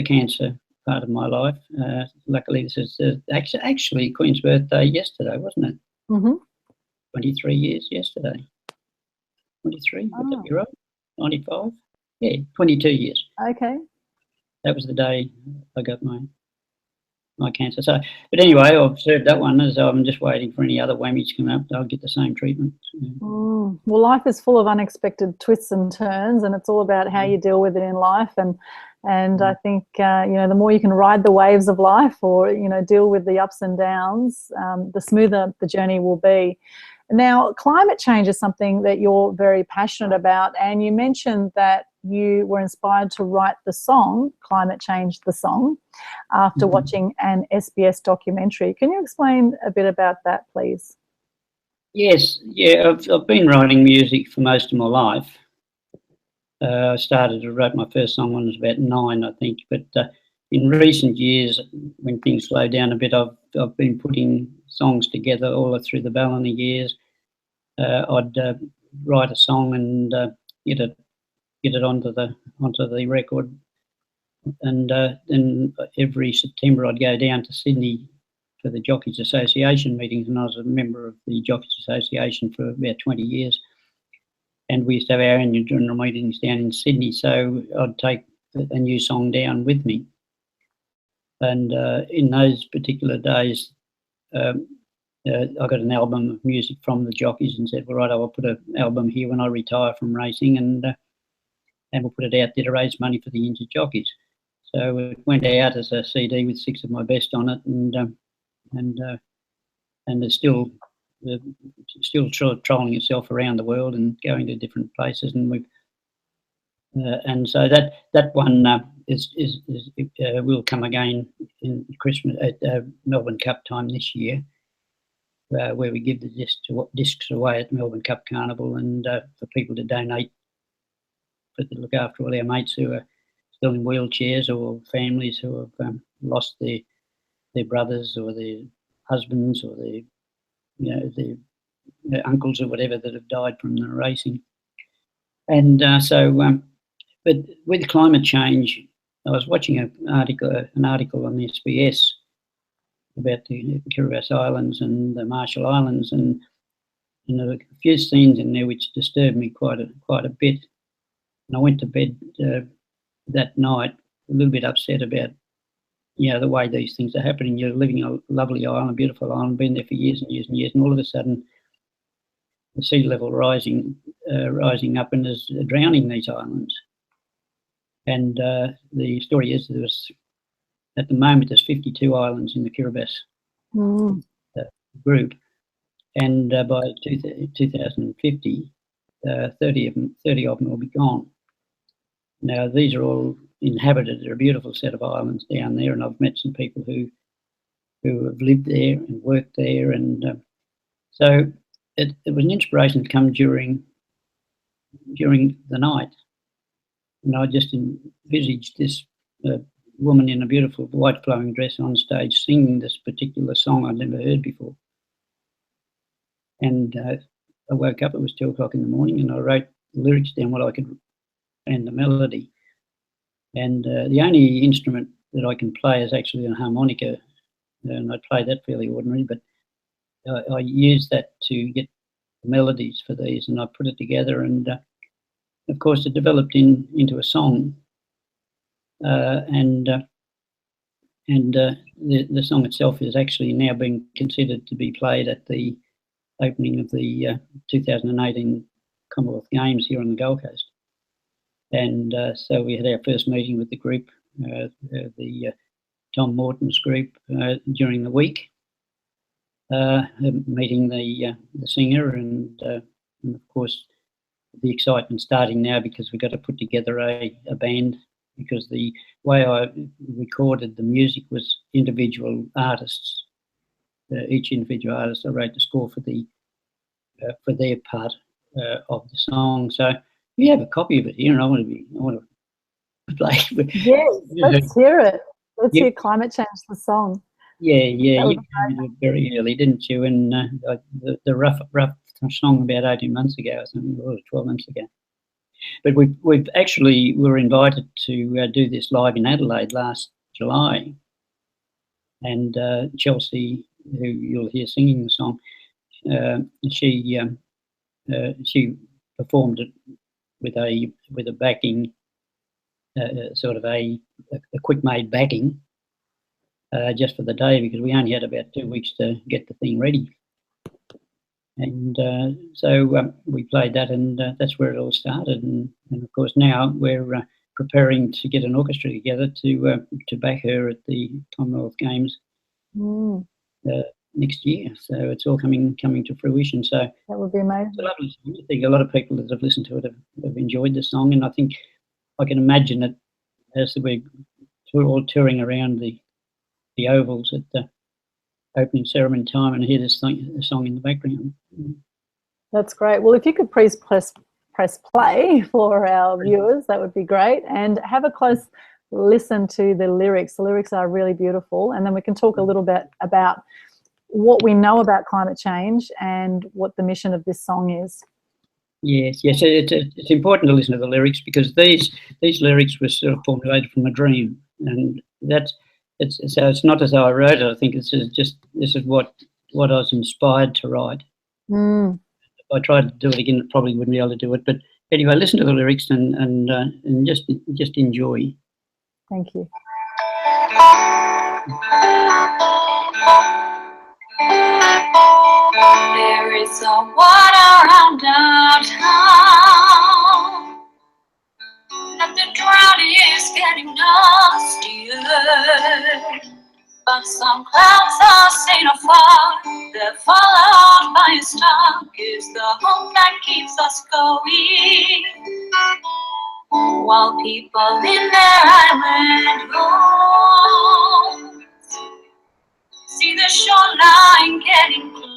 cancer part of my life. Luckily, this is actually Queen's birthday yesterday, wasn't it? 23 years yesterday. 23, would that be right? 95? Yeah, 22 years. Okay. That was the day I got my cancer. So, but anyway, I've served that one, as I'm just waiting for any other whammies to come up. I'll get the same treatment. Well, life is full of unexpected twists and turns, and it's all about how you deal with it in life. And I think the more you can ride the waves of life, or deal with the ups and downs, the smoother the journey will be. Now, climate change is something that you're very passionate about, and you mentioned that you were inspired to write the song Climate Change the Song after watching an SBS documentary. Can you explain a bit about that, please? Yes, yeah, I've been writing music for most of my life. I started to write my first song when I was about 9, I think, but in recent years, when things slowed down a bit, I've been putting songs together all through the Bowel years. I'd write a song and get it onto the record, and then every September I'd go down to Sydney for the Jockeys Association meetings, and I was a member of the Jockeys Association for about 20 years. And we used to have our annual general meetings down in Sydney, so I'd take a new song down with me. And in those particular days, I got an album of music from the jockeys and said, well, right, I'll put an album here when I retire from racing, and we'll put it out there to raise money for the injured jockeys. So it went out as a CD with 6 of my best on it, and it's still trolling itself around the world and going to different places, and and so that one will come again in Christmas at Melbourne Cup time this year, where we give the discs away at Melbourne Cup Carnival, and for people to donate, to look after all our mates who are still in wheelchairs, or families who have lost their brothers or their husbands, or their uncles or whatever that have died from the racing. And but with climate change, I was watching an article on the SBS about the Kiribas Islands and the Marshall Islands, and there were a few scenes in there which disturbed me quite a bit. And I went to bed that night a little bit upset about the way these things are happening. You're living on a lovely island, a beautiful island, been there for years and years and years, and all of a sudden the sea level rising up and is drowning these islands. And the story is at the moment there's 52 islands in the Kiribati group, and by 2050, 30 of them will be gone. Now these are all inhabited. They're a beautiful set of islands down there, and I've met some people who have lived there and worked there, and so it was an inspiration to come during the night. And I just envisaged this woman in a beautiful white flowing dress on stage singing this particular song I'd never heard before. And I woke up, it was 2 o'clock in the morning, and I wrote the lyrics down, what I could, and the melody. And the only instrument that I can play is actually a harmonica, and I play that fairly ordinary, but I used that to get the melodies for these, and I put it together, and of course it developed into a song, and And the song itself is actually now being considered to be played at the opening of the 2018 Commonwealth Games here on the Gold Coast. And so we had our first meeting with the group, the Tom Morton's group, during the week, meeting the singer, and of course the excitement starting now because we've got to put together a band, because the way I recorded the music was individual artists. Each individual artist, I wrote the score for their part of the song. So you have a copy of it here, and I want to play. Yes, let's hear it. Let's hear Climate Change, the song. Yeah, you came into it very early, didn't you? And the rough song about 18 months ago, or something, or 12 months ago. But we've actually were invited to do this live in Adelaide last July, and Chelsea, who you'll hear singing the song, she performed it with a backing, sort of a quick made backing, just for the day, because we only had about 2 weeks to get the thing ready. And so we played that, and that's where it all started. And of course now we're preparing to get an orchestra together to back her at the Commonwealth Games next year. So it's all coming to fruition. So that would be amazing. It's a lovely song. I think a lot of people that have listened to it have enjoyed the song, and I think I can imagine that as we're all touring around the ovals at the opening ceremony time and hear the song in the background. That's great. Well, if you could please press play for our viewers, that would be great, and have a close listen to the lyrics. The lyrics are really beautiful, and then we can talk a little bit about what we know about climate change and what the mission of this song is. Yes. It's important to listen to the lyrics, because these lyrics were sort of formulated from a dream, and so it's not as though I wrote it. I think this is what I was inspired to write. If I tried to do it again, I probably wouldn't be able to do it. But anyway, listen to the lyrics and just enjoy. Thank you. There is a water around downtown, and the drought is getting nastier. But some clouds are seen afar, they're followed by a star, is the hope that keeps us going, while people in their island homes see the shoreline getting closer.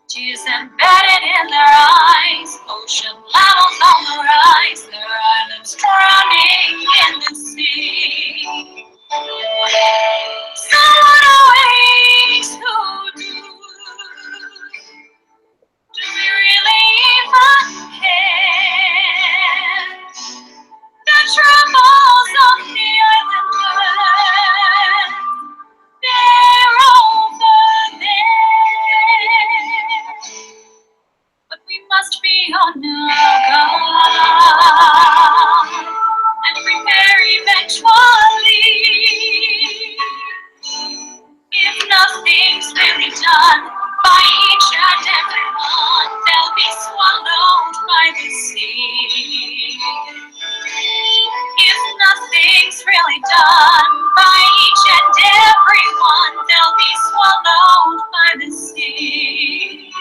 Tears embedded in their eyes, ocean levels on the rise, their islands drowning in the sea. So what are we to do? Do we really even care? The troubles of the islanders, they're over there. But we must be on our guard and prepare eventually. If nothing's really done by each and every one, they'll be swallowed by the sea. If nothing's really done by each and every one, they'll be swallowed by the sea.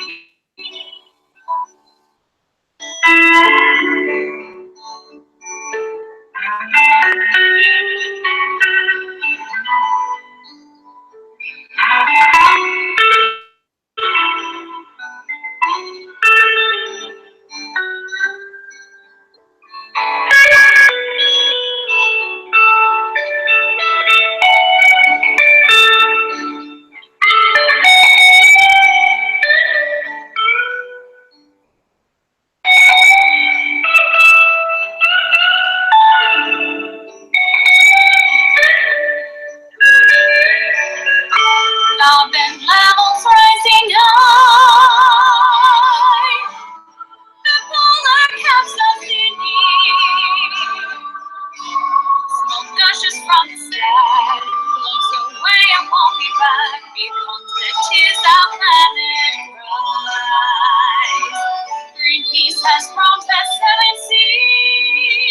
as round as 7 seas.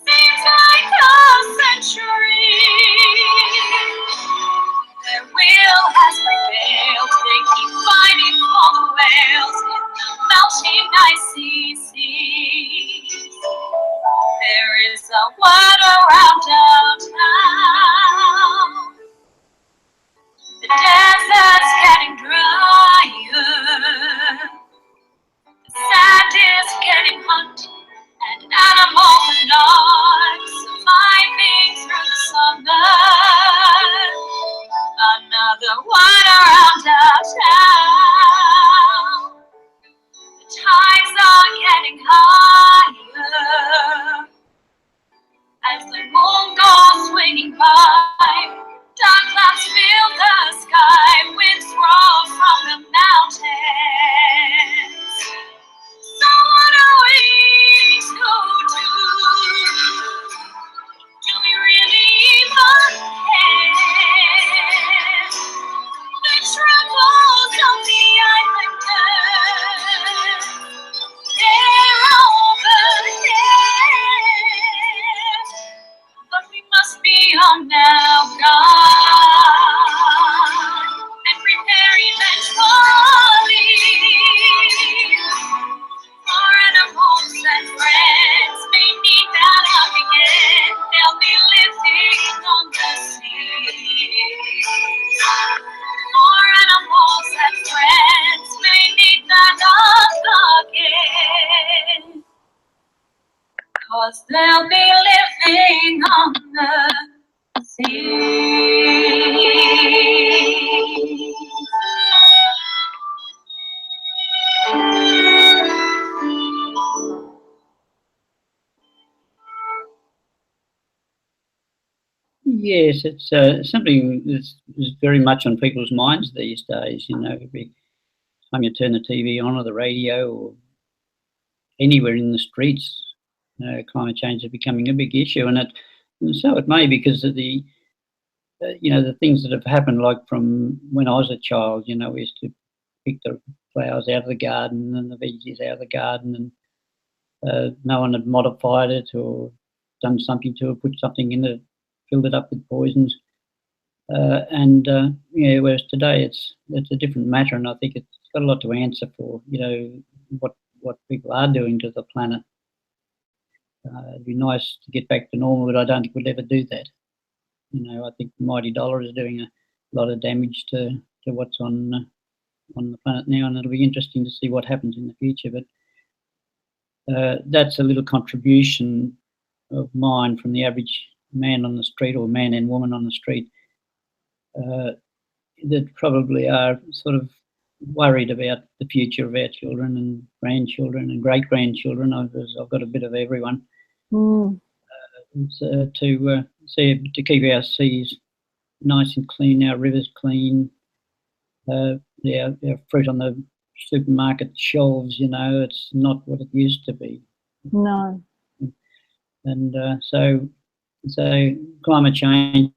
Seems like a century. Their will has prevailed. They keep fighting for the whales in the melting icy seas. There is a word around downtown. The desert's getting drier. The sand is getting hot, and animals are not surviving through the summer. Another one around downtown. The tides are getting higher as the moon goes swinging by. Dark clouds fill the sky, winds roar from the mountains. So what are we to do? Do we really even care? The troubles of the islanders, they're over here. But we must be on now, God, and prepare eventually. For animals and friends may need that up again. They'll be living on the sea. For animals and friends may need that up again. 'Cause they'll be living on the sea. Yes, it's something that's is very much on people's minds these days. You know, every time you turn the TV on or the radio or anywhere in the streets, climate change is becoming a big issue, and so it may because of the the things that have happened, like from when I was a child. You know, we used to pick the flowers out of the garden and the veggies out of the garden, and no one had modified it or done something to it, put something in it, filled it up with poisons. Whereas today it's a different matter, and I think it's got a lot to answer for. You know, what people are doing to the planet. It'd be nice to get back to normal, but I don't think we'll ever do that. You know, I think the mighty dollar is doing a lot of damage to what's on the planet now, and it'll be interesting to see what happens in the future. But that's a little contribution of mine from the average man on the street, or man and woman on the street, that probably are sort of worried about the future of our children and grandchildren and great-grandchildren. I've got a bit of everyone. To keep our seas nice and clean, our rivers clean, our fruit on the supermarket shelves, you know, it's not what it used to be. No. And so climate change,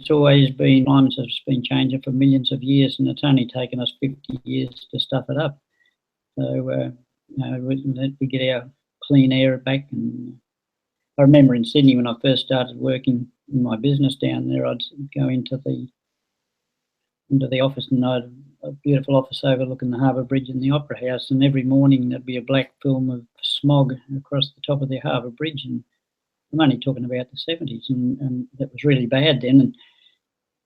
climate has been changing for millions of years, and it's only taken us 50 years to stuff it up. So we get our clean air back. And I remember in Sydney when I first started working in my business down there, I'd go into the office, and I had a beautiful office overlooking the Harbour Bridge and the Opera House, and every morning there'd be a black film of smog across the top of the Harbour Bridge, and I'm only talking about the 70s, and that was really bad then.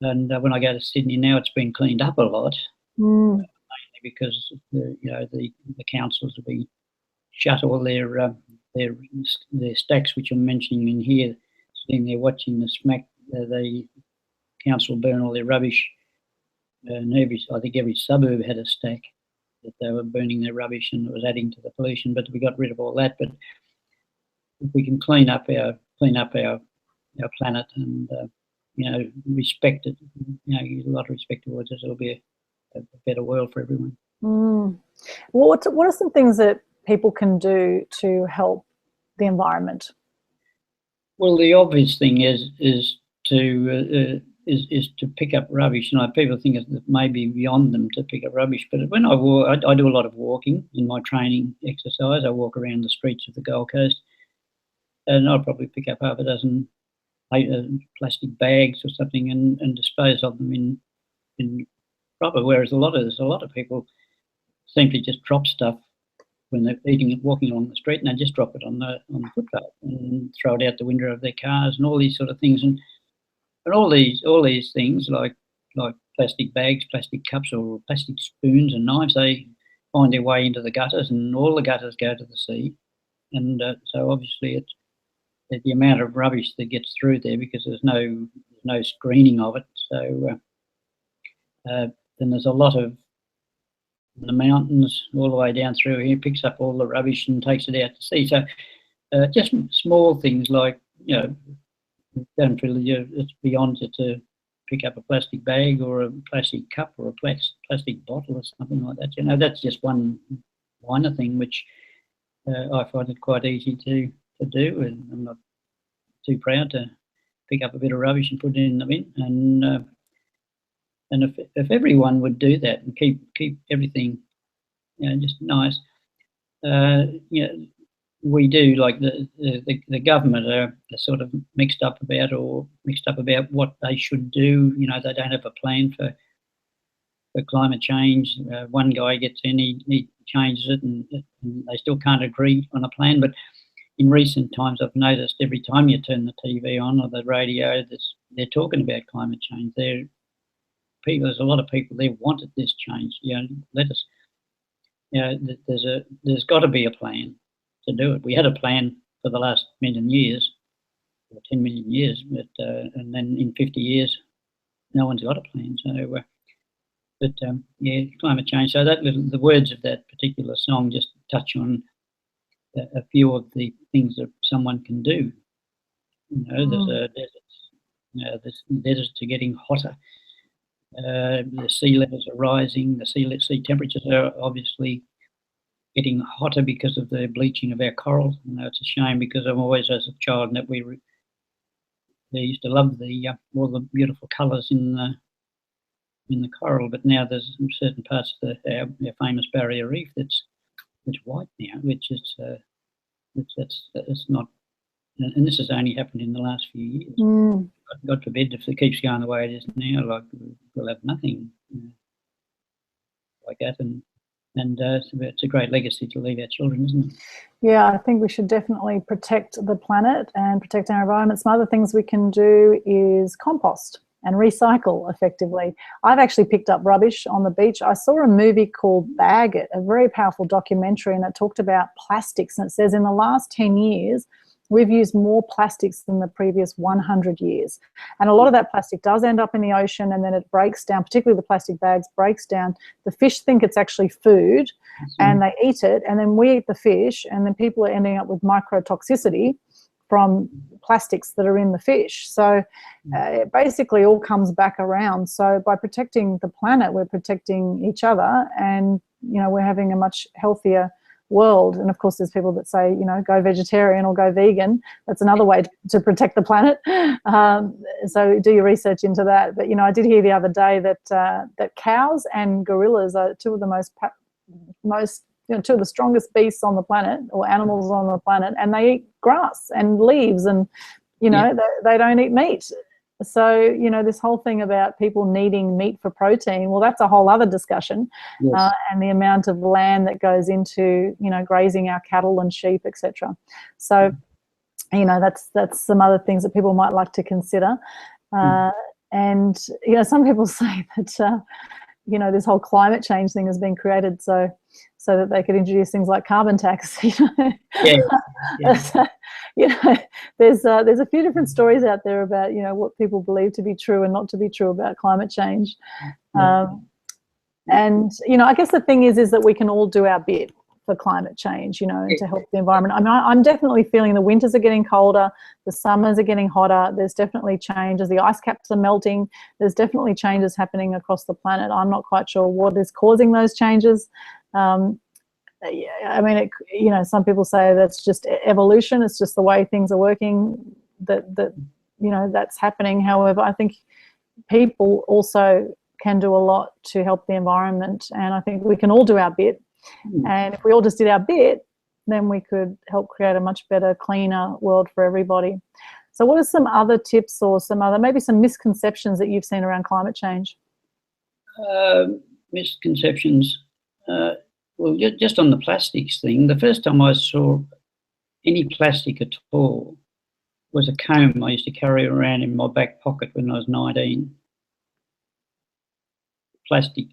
And when I go to Sydney now, it's been cleaned up a lot, mainly because the councils have been shut all their stacks, which I'm mentioning in here, sitting there watching the council burn all their rubbish. And I think every suburb had a stack that they were burning their rubbish, and it was adding to the pollution. But we got rid of all that. But if we can clean up our planet and respect it, use a lot of respect towards it, it'll be a better world for everyone. What are some things that people can do to help the environment? Well, the obvious thing is to is to pick up rubbish. You know, people think it may be beyond them to pick up rubbish, but when I walk, I do a lot of walking in my training exercise. I walk around the streets of the Gold Coast, and I'll probably pick up half a dozen plastic bags or something and dispose of them in proper. Whereas there's a lot of people simply just drop stuff when they're eating and walking along the street, and they just drop it on the footpath and throw it out the window of their cars and all these sort of things. And all these things like plastic bags, plastic cups, or plastic spoons and knives, they find their way into the gutters, and all the gutters go to the sea. And so obviously it's the amount of rubbish that gets through there, because there's no screening of it. So then there's a lot of the mountains all the way down through here, picks up all the rubbish and takes it out to sea. So just small things like, you know, don't feel it's beyond it to pick up a plastic bag or a plastic cup or a plastic bottle or something like that. You know, that's just one minor thing which I find it quite easy to do, and I'm not too proud to pick up a bit of rubbish and put it in the bin. And if everyone would do that and keep everything, you know, just nice, you know, we do, like the government are sort of mixed up about what they should do. You know, they don't have a plan for climate change. One guy gets in, he changes it, and they still can't agree on a plan. But in recent times, I've noticed every time you turn the TV on or the radio, they're talking about climate change. There's a lot of people there wanted this change. You know, there's got to be a plan to do it. We had a plan for the last million years, or 10 million years, but and then in 50 years, no one's got a plan. So, yeah, climate change. So the words of that particular song just touch on a few of the things that someone can do. You know, there's deserts. The deserts are getting hotter. The sea levels are rising. The sea temperatures are obviously getting hotter because of the bleaching of our coral. You know, it's a shame, because I'm always, as a child, that they used to love all the beautiful colours in the coral, but now there's certain parts of our famous barrier reef that's white now, which is it's not. And this has only happened in the last few years. God forbid, if it keeps going the way it is now, like, we'll have nothing like that. And it's a great legacy to leave our children, isn't it? Yeah, I think we should definitely protect the planet and protect our environment. Some other things we can do is compost and recycle effectively. I've actually picked up rubbish on the beach. I saw a movie called Bag It, a very powerful documentary, and it talked about plastics. And it says in the last 10 years, we've used more plastics than the previous 100 years. And a lot of that plastic does end up in the ocean, and then it breaks down, particularly the plastic bags, breaks down. The fish think it's actually food, and they eat it, and then we eat the fish, and then people are ending up with microtoxicity from plastics that are in the fish. So it basically all comes back around. So by protecting the planet, we're protecting each other, and, you know, we're having a much healthier world. And of course, there's people that say, you know, go vegetarian or go vegan. That's another way to protect the planet. So do your research into that. But, you know, I did hear the other day that cows and gorillas are two of the most you know, two of the strongest beasts on the planet, or animals on the planet, and they eat grass and leaves, and, you know, they don't eat meat. So, you know, this whole thing about people needing meat for protein, well, that's a whole other discussion. Yes. And the amount of land that goes into, you know, grazing our cattle and sheep, etc. So, you know, that's some other things that people might like to consider. And, you know, some people say that, you know, this whole climate change thing has been created so that they could introduce things like carbon tax. You know? Yeah. You know, there's a few different stories out there about, you know, what people believe to be true and not to be true about climate change. And, you know, I guess the thing is that we can all do our bit for climate change, you know, and to help the environment. I mean, I'm definitely feeling the winters are getting colder, the summers are getting hotter, there's definitely changes, the ice caps are melting, there's definitely changes happening across the planet. I'm not quite sure what is causing those changes. Yeah, I mean, you know, some people say that's just evolution, it's just the way things are working, that you know, that's happening. However, I think people also can do a lot to help the environment, and I think we can all do our bit. And if we all just did our bit, then we could help create a much better, cleaner world for everybody. So what are some other tips or maybe some misconceptions that you've seen around climate change? Misconceptions. Well, just on the plastics thing, the first time I saw any plastic at all was a comb I used to carry around in my back pocket when I was 19. Plastic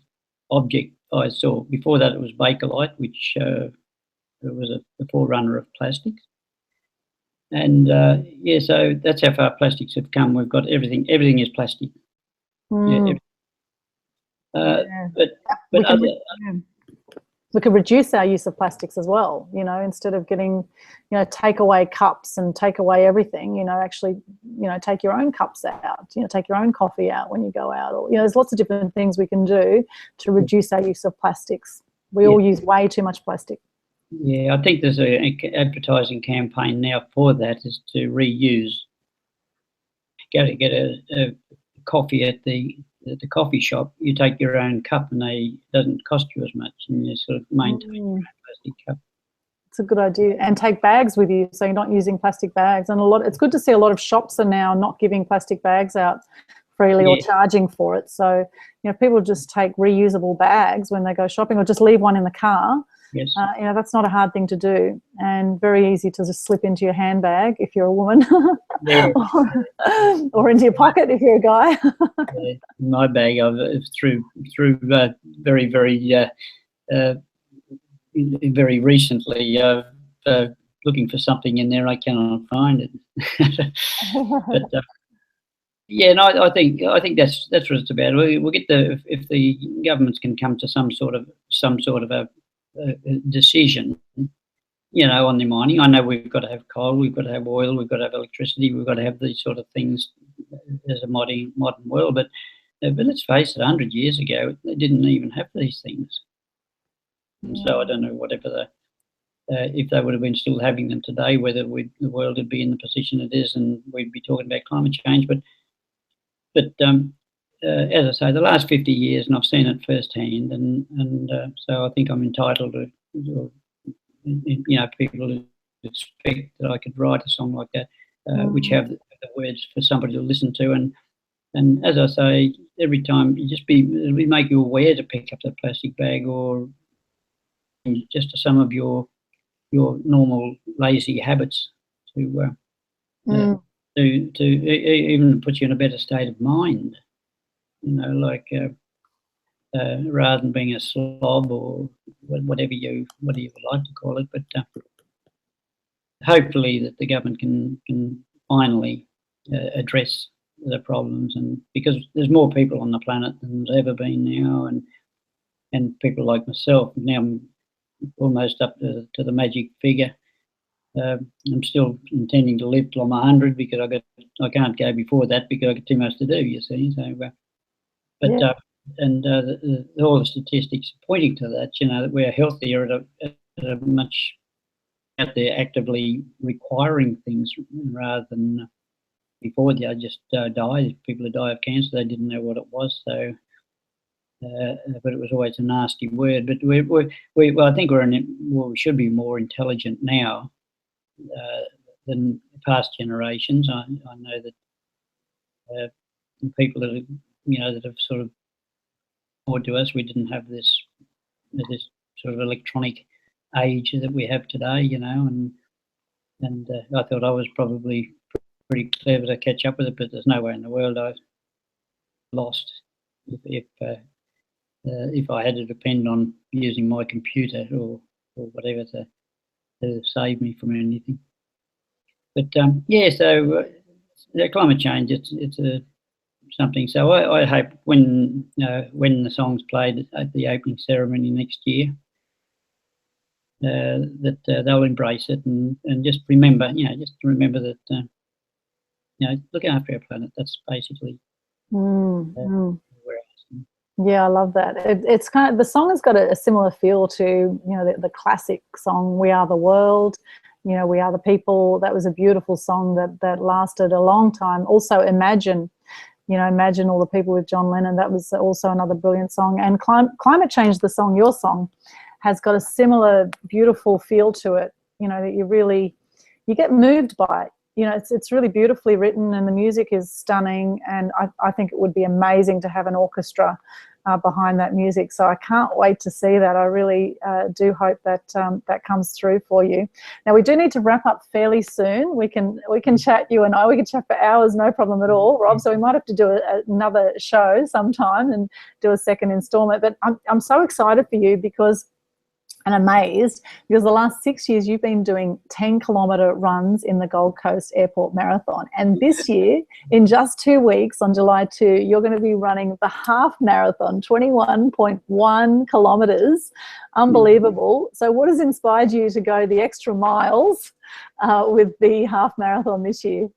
object I saw. Before that, it was Bakelite, which was the forerunner of plastics. And yeah, so that's how far plastics have come. We've got everything. Everything is plastic. Yeah, but we could reduce our use of plastics as well, you know, instead of getting, you know, take away cups and take away everything, you know, actually, you know, take your own cups out, you know, take your own coffee out when you go out, or, you know, there's lots of different things we can do to reduce our use of plastics. We all use way too much plastic. Yeah, I think there's an advertising campaign now for that, is to reuse. Go to get a coffee at the coffee shop, you take your own cup and it doesn't cost you as much, and you sort of maintain your own plastic cup. It's a good idea. And take bags with you, so you're not using plastic bags. And it's good to see a lot of shops are now not giving plastic bags out freely or charging for it. So, you know, people just take reusable bags when they go shopping, or just leave one in the car. Yes. You know, that's not a hard thing to do, and very easy to just slip into your handbag if you're a woman, or into your pocket if you're a guy. In my bag, I've through very very recently looking for something in there. I cannot find it. But yeah, no, I think that's what it's about. We'll get if the governments can come to some sort of a decision, you know, on the mining. I know we've got to have coal, we've got to have oil, we've got to have electricity, we've got to have these sort of things as a modern world. But let's face it, 100 years ago, they didn't even have these things. And so I don't know whatever if they would have been still having them today, whether the world would be in the position it is, and we'd be talking about climate change. But as I say, the last 50 years, and I've seen it firsthand, and so I think I'm entitled to, you know, people expect that I could write a song like that, which have the words for somebody to listen to, and as I say, every time we make you aware to pick up that plastic bag, or just to some of your normal lazy habits, to even put you in a better state of mind. You know, like rather than being a slob or whatever you would like to call it, but hopefully that the government can finally address the problems, and because there's more people on the planet than there's ever been now, and people like myself now, I'm almost up to the magic figure. I'm still intending to live till I'm 100, because I can't go before that because I've got too much to do. You see, so. But all the statistics are pointing to that. You know, that we're healthier at a much out there actively requiring things, rather than before they just died. People who die of cancer, they didn't know what it was. So, but it was always a nasty word. But I think we should be more intelligent now than past generations. I know that people that that have sort of forward to us, we didn't have this sort of electronic age that we have today, you know, and I thought I was probably pretty clever to catch up with it, but there's no way in the world I lost if I had to depend on using my computer or whatever to save me from anything. But yeah, so climate change, it's something. So I hope when the song's played at the opening ceremony next year, that they'll embrace it and just remember, that look after our planet. That's basically where I Yeah, I love that. It's kind of, the song has got a similar feel to the classic song "We Are the World." We are the people. That was a beautiful song that lasted a long time. Also, Imagine. you know, Imagine All the People with John Lennon. That was also another brilliant song. And Climate Change, the song, your song, has got a similar beautiful feel to it, you know, that you get moved by it. You know, it's really beautifully written, and the music is stunning, and I think it would be amazing to have an orchestra behind that music. So I can't wait to see that. I really do hope that that comes through for you. Now, we do need to wrap up fairly soon. We can chat, you and I. We can chat for hours, no problem at all, Rob. So we might have to do another show sometime and do a second instalment. But I'm so excited for you because, and amazed, because the last 6 years you've been doing 10-kilometre runs in the Gold Coast Airport Marathon. And this year, in just 2 weeks, on July 2, you're going to be running the half marathon, 21.1 kilometres. Unbelievable. So what has inspired you to go the extra miles with the half marathon this year?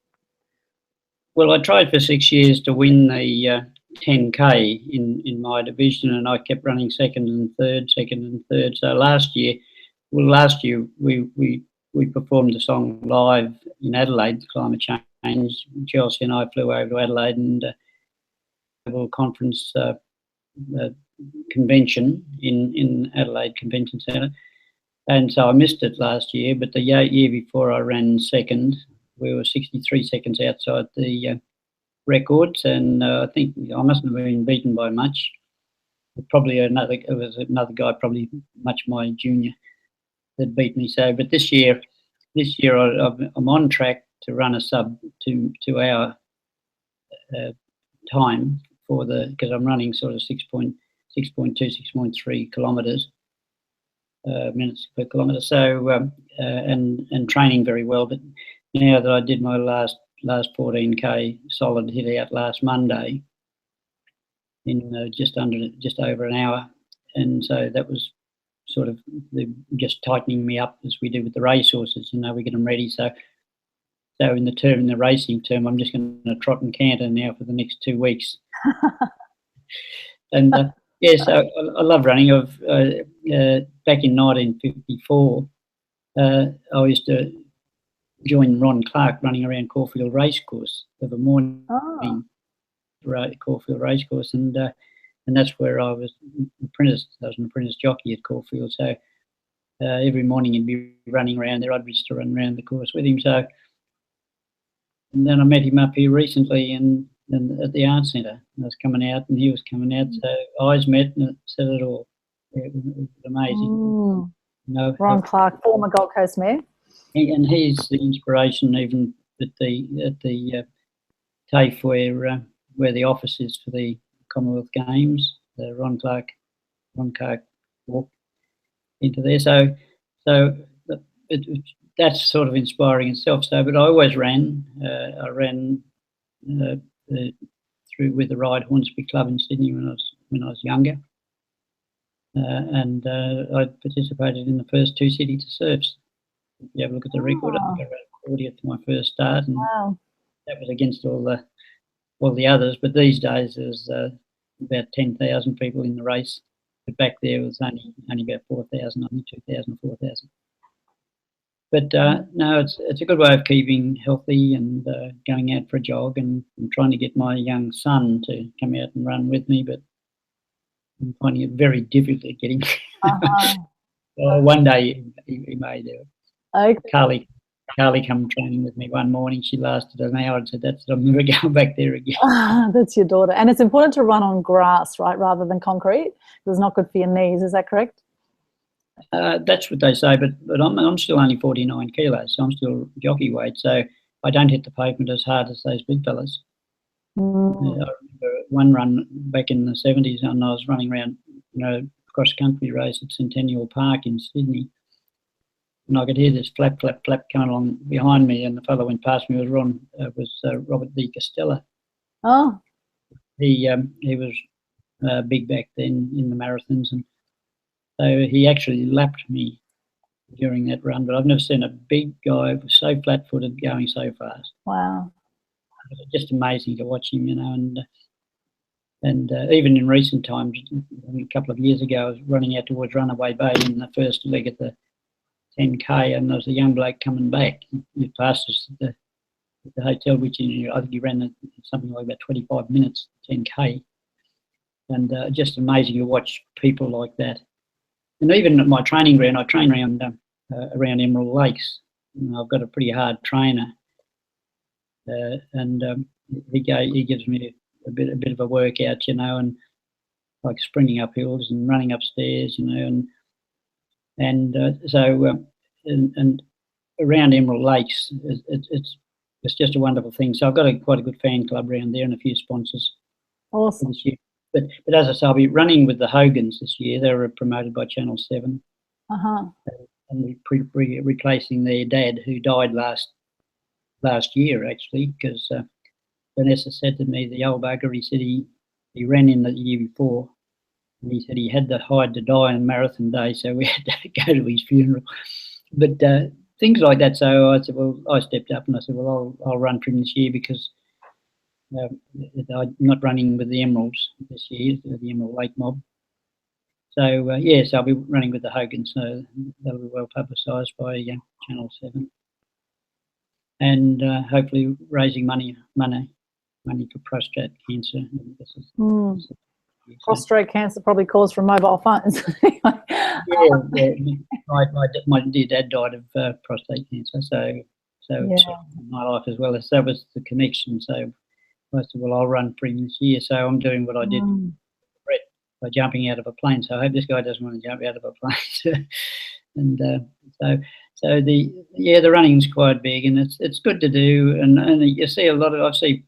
Well, I tried for 6 years to win the 10K in my division, and I kept running second and third. So last year we performed the song live in Adelaide, Climate Change. Chelsea and I flew over to Adelaide and a little conference convention in Adelaide Convention Centre. And so I missed it last year, but the year before I ran second. We were 63 seconds outside the records, and I think I mustn't have been beaten by much. Probably it was another guy, probably much my junior, that beat me. So, but this year I'm on track to run a sub 2 hour time because I'm running sort of 6.2, 6.3 kilometres minutes per kilometre. So and training very well. But now that I did my last 14K solid hit out last Monday in just over an hour, and so that was sort of just tightening me up as we do with the racehorses. You know, we get them ready. So in the racing term, I'm just going to trot and canter now for the next 2 weeks. And so I love running. Back in 1954, I used to joined Ron Clark running around Caulfield Racecourse of a morning Caulfield Racecourse, and that's where I was apprenticed. I was an apprentice jockey at Caulfield, so every morning he'd be running around there. I'd used to run around the course with him. So, and then I met him up here recently and at the art centre. I was coming out and he was coming out, so eyes met and it said it all. It was amazing. Ron Clark, former Gold Coast Mayor. And he's the inspiration even at the TAFE where the office is for the Commonwealth Games. Ron Clark walked into there. So that's sort of inspiring itself. So, but I always ran. I ran through with the Ride Hornsby Club in Sydney when I was younger, and I participated in the first 2 city to surfs. If you have a look at the record, I think I ran 40th to my first start, and that was against all the others. But these days there's about 10,000 people in the race. But back there it was only about 4,000, only 2,000 or 4,000. But no, it's a good way of keeping healthy and going out for a jog, and I'm trying to get my young son to come out and run with me, but I'm finding it very difficult getting. One day he may do it. Okay. Carly come training with me one morning. She lasted an hour and said, "That's it, I'm never going back there again." That's your daughter. And it's important to run on grass, right, rather than concrete. It's not good for your knees. Is that correct? That's what they say, but I'm still only 49 kilos, so I'm still jockey weight, so I don't hit the pavement as hard as those big fellas. I remember one run back in the 70s, and I was running around, cross-country race at Centennial Park in Sydney, and I could hear this flap, flap, flap coming along behind me, and the fellow went past me was Robert D. Costello. Oh. He was big back then in the marathons, and so he actually lapped me during that run, but I've never seen a big guy so flat-footed going so fast. Wow. It was just amazing to watch him, and even in recent times, a couple of years ago, I was running out towards Runaway Bay in the first leg of the 10K, and there was a young bloke coming back. He passed us at the hotel, which I think he ran something like about 25 minutes, 10K. And just amazing to watch people like that. And even at my training ground, I train around Emerald Lakes. I've got a pretty hard trainer, and he gives me a bit of a workout, you know, and like sprinting up hills and running upstairs, you know, and around Emerald Lakes, it's just a wonderful thing. So I've got quite a good fan club around there and a few sponsors. Awesome. This year. But as I say, I'll be running with the Hogans this year. They were promoted by Channel 7. Uh-huh. And we're replacing their dad, who died last year, actually, because Vanessa said to me, the old bugger, he said he ran in the year before, and he said he had to hide to die on marathon day, so we had to go to his funeral. But things like that. So I said, well, I stepped up and I said, well, I'll run for him this year, because I'm not running with the Emeralds this year, the Emerald Lake mob. So yes, I'll be running with the Hogan, so that'll be well publicised by Channel 7, and hopefully raising money for prostate cancer. Prostrate cancer probably caused from mobile phones. My dear dad died of prostate cancer, so it's my life as well. So that was the connection. So I said, well, I'll run for him this year. So I'm doing what I did by jumping out of a plane. So I hope this guy doesn't want to jump out of a plane. And so the running's quite big, and it's good to do. And you see I see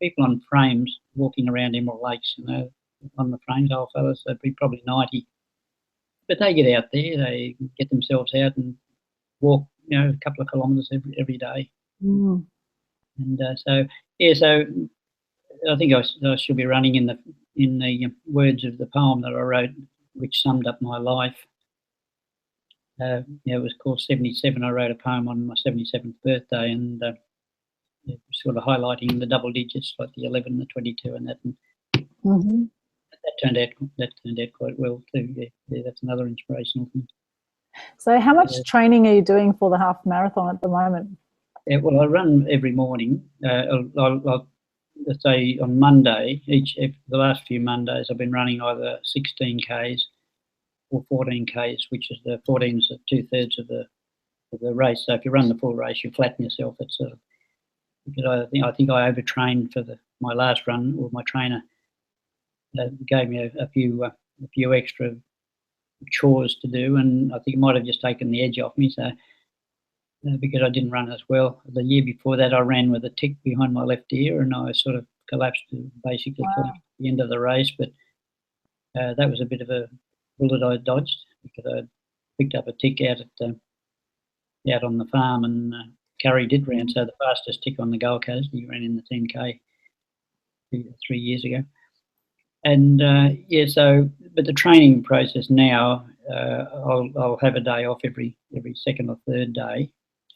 people on frames walking around Emerald Lakes, you know, on the frames, old fellas. They'd be probably 90, but they get out there, they get themselves out and walk, you know, a couple of kilometres every day. And so I think I should be running in the words of the poem that I wrote, which summed up my life. It was called 77. I wrote a poem on my 77th birthday, and sort of highlighting the double digits, like the 11, the 22, and that. And that turned out quite well too. Yeah, that's another inspirational thing. So, how much training are you doing for the half marathon at the moment? Yeah, well, I run every morning. Let's say on Monday, the last few Mondays, I've been running either 16 Ks or 14 Ks, which is the 14 is 2/3 of the race. So if you run the full race, you flatten yourself. It's because I think I overtrained for my last run, or my trainer gave me a few extra chores to do, and I think it might have just taken the edge off me. So because I didn't run as well. The year before that, I ran with a tick behind my left ear, and I sort of collapsed basically till the end of the race. But that was a bit of a bullet I dodged, because I picked up a tick out on the farm, and Curry did ran, so the fastest tick on the Gold Coast. He ran in the 10K 3 years ago. And but the training process now, I'll have a day off every second or third day,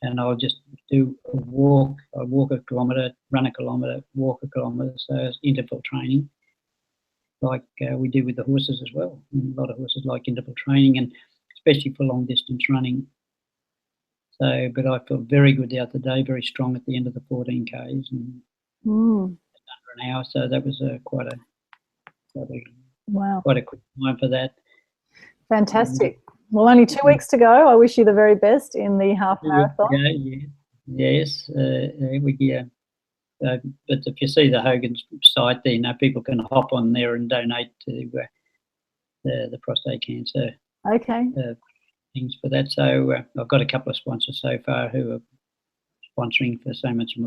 and I'll just do a walk. I walk a kilometre, run a kilometre, walk a kilometre. So it's interval training, like we do with the horses as well. A lot of horses like interval training, and especially for long distance running. So, but I felt very good the other day, very strong at the end of the 14 Ks, and under an hour. So that was quite a quick time for that. Fantastic. Well, only 2 weeks to go. I wish you the very best in the half marathon. Yes. But if you see the Hogan's site there, people can hop on there and donate to the prostate cancer things for that. So I've got a couple of sponsors so far who are sponsoring for so much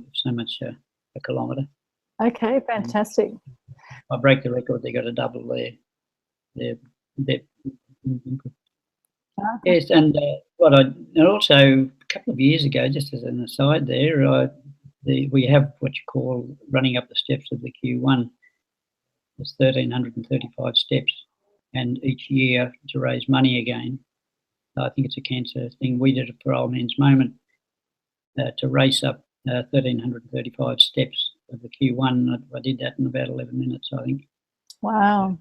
a kilometre. Okay, fantastic. I break the record. They got to double their input. Yes, and also a couple of years ago, just as an aside, we have what you call running up the steps of the Q1. There's 1,335 steps, and each year to raise money again. I think it's a cancer thing. We did it for Old Man's Moment to race up 1,335 steps of the Q1. I did that in about 11 minutes, I think. Wow.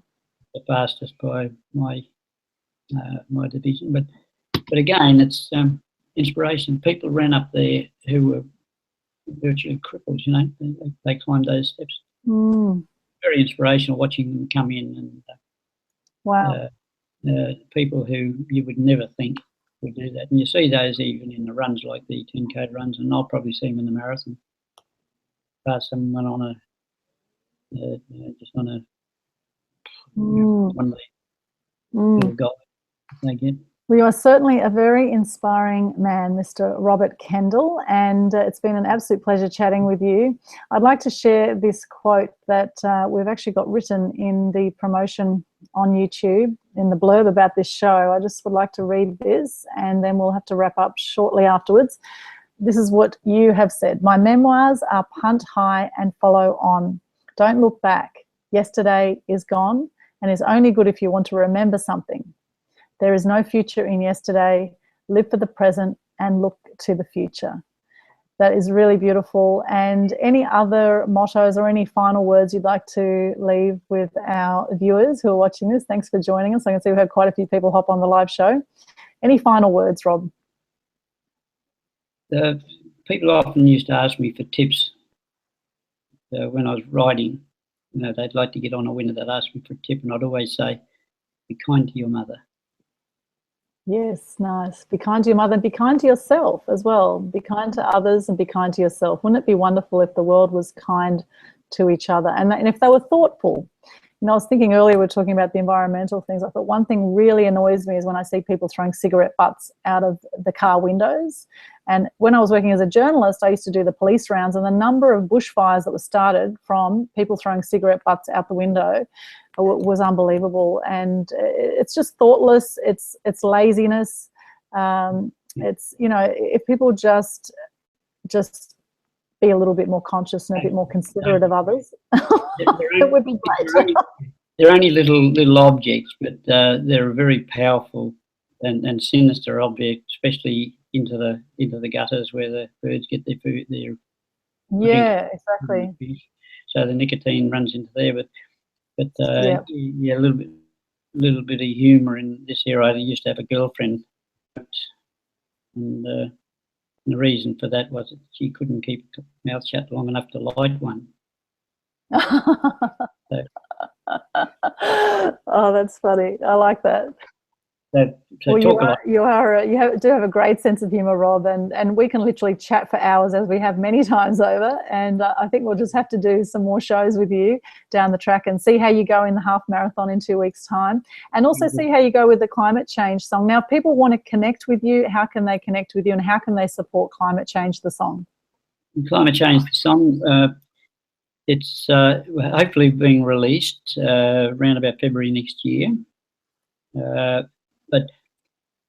The fastest by my division. But again, it's inspiration. People ran up there who were virtually crippled, you know. They climb those steps. Mm. Very inspirational watching them come in, and Wow. people who you would never think would do that. And you see those even in the runs, like the 10K runs, and I'll probably see them in the marathon. Pass someone on just on a one little guy they get. Well, you are certainly a very inspiring man, Mr. Robert Kendall, and it's been an absolute pleasure chatting with you. I'd like to share this quote that we've actually got written in the promotion on YouTube, in the blurb about this show. I just would like to read this, and then we'll have to wrap up shortly afterwards. This is what you have said. My memoirs are punt high and follow on. Don't look back. Yesterday is gone and is only good if you want to remember something. There is no future in yesterday. Live for the present and look to the future. That is really beautiful. And any other mottos or any final words you'd like to leave with our viewers who are watching this? Thanks for joining us. I can see we've had quite a few people hop on the live show. Any final words, Rob? People often used to ask me for tips when I was riding. You know, they'd like to get on a winner. They'd ask me for a tip, and I'd always say, be kind to your mother. Yes, nice. Be kind to your mother and be kind to yourself as well. Be kind to others and be kind to yourself. Wouldn't it be wonderful if the world was kind to each other and if they were thoughtful? You know, I was thinking earlier, we were talking about the environmental things. I thought one thing really annoys me is when I see people throwing cigarette butts out of the car windows. And when I was working as a journalist, I used to do the police rounds, and the number of bushfires that were started from people throwing cigarette butts out the window was unbelievable. And it's just thoughtless. It's laziness. It's, you know, if people just be a little bit more conscious and a bit more considerate of others, it would be great. They're only little objects, but they're a very powerful and sinister object, especially into the gutters where the birds get their food. Yeah, exactly. So the nicotine runs into there, but yeah, a little bit of humour in this era. I used to have a girlfriend, and the reason for that was that she couldn't keep her mouth shut long enough to light one. So, oh, that's funny. I like that. So well, you do have a great sense of humour, Rob, and we can literally chat for hours, as we have many times over. And I think we'll just have to do some more shows with you down the track and see how you go in the half marathon in 2 weeks' time, and also see how you go with the climate change song. Now, if people want to connect with you, how can they connect with you, and how can they support Climate Change the song? Climate Change the song. It's hopefully being released around about February next year. But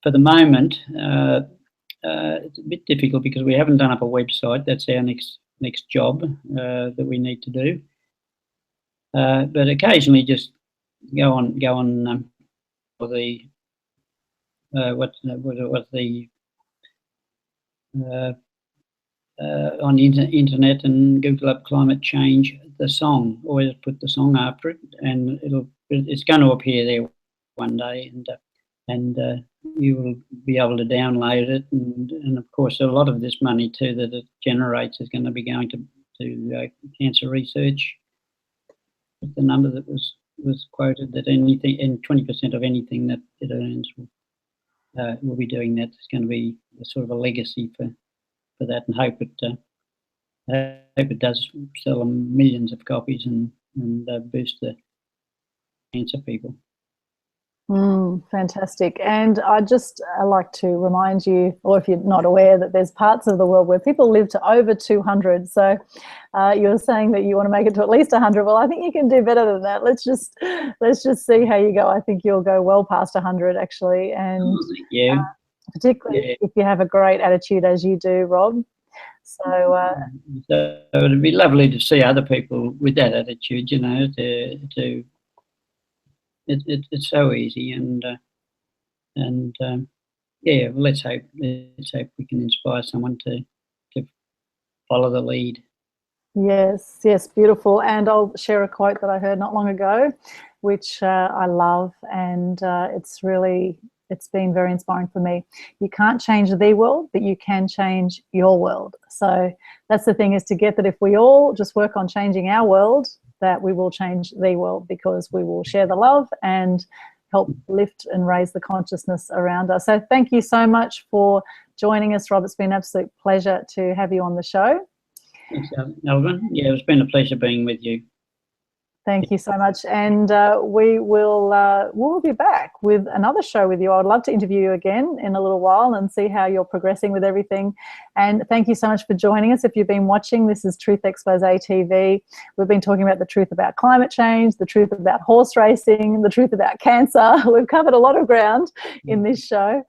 for the moment, it's a bit difficult because we haven't done up a website. That's our next job that we need to do. But occasionally, just go on for the on the internet and Google up Climate Change the song. Always put the song after it, and it's going to appear there one day, and you will be able to download it. And of course, a lot of this money too that it generates is going to be going to cancer research. The number that was quoted, that anything, and 20% of anything that it earns will be doing that. It's going to be a sort of a legacy for that, and hope it does sell millions of copies and boost the cancer people. Fantastic. And I like to remind you, or if you're not aware, that there's parts of the world where people live to over 200. So you're saying that you want to make it to at least 100. Well, I think you can do better than that. Let's just see how you go. I think you'll go well past 100, actually. And particularly if you have a great attitude, as you do, Rob. So it'd be lovely to see other people with that attitude, you know, to it's so easy, and well, let's hope we can inspire someone to follow the lead. Yes, beautiful. And I'll share a quote that I heard not long ago, which I love, and it's really it's been very inspiring for me. You can't change the world, but you can change your world. So that's the thing, is to get that if we all just work on changing our world, that we will change the world, because we will share the love and help lift and raise the consciousness around us. So thank you so much for joining us, Rob. It's been an absolute pleasure to have you on the show. Thanks, Aldwyn. Yeah, it's been a pleasure being with you. Thank you so much. And we'll be back with another show with you. I would love to interview you again in a little while and see how you're progressing with everything. And thank you so much for joining us. If you've been watching, this is Truth Xpose TV. We've been talking about the truth about climate change, the truth about horse racing, the truth about cancer. We've covered a lot of ground in this show.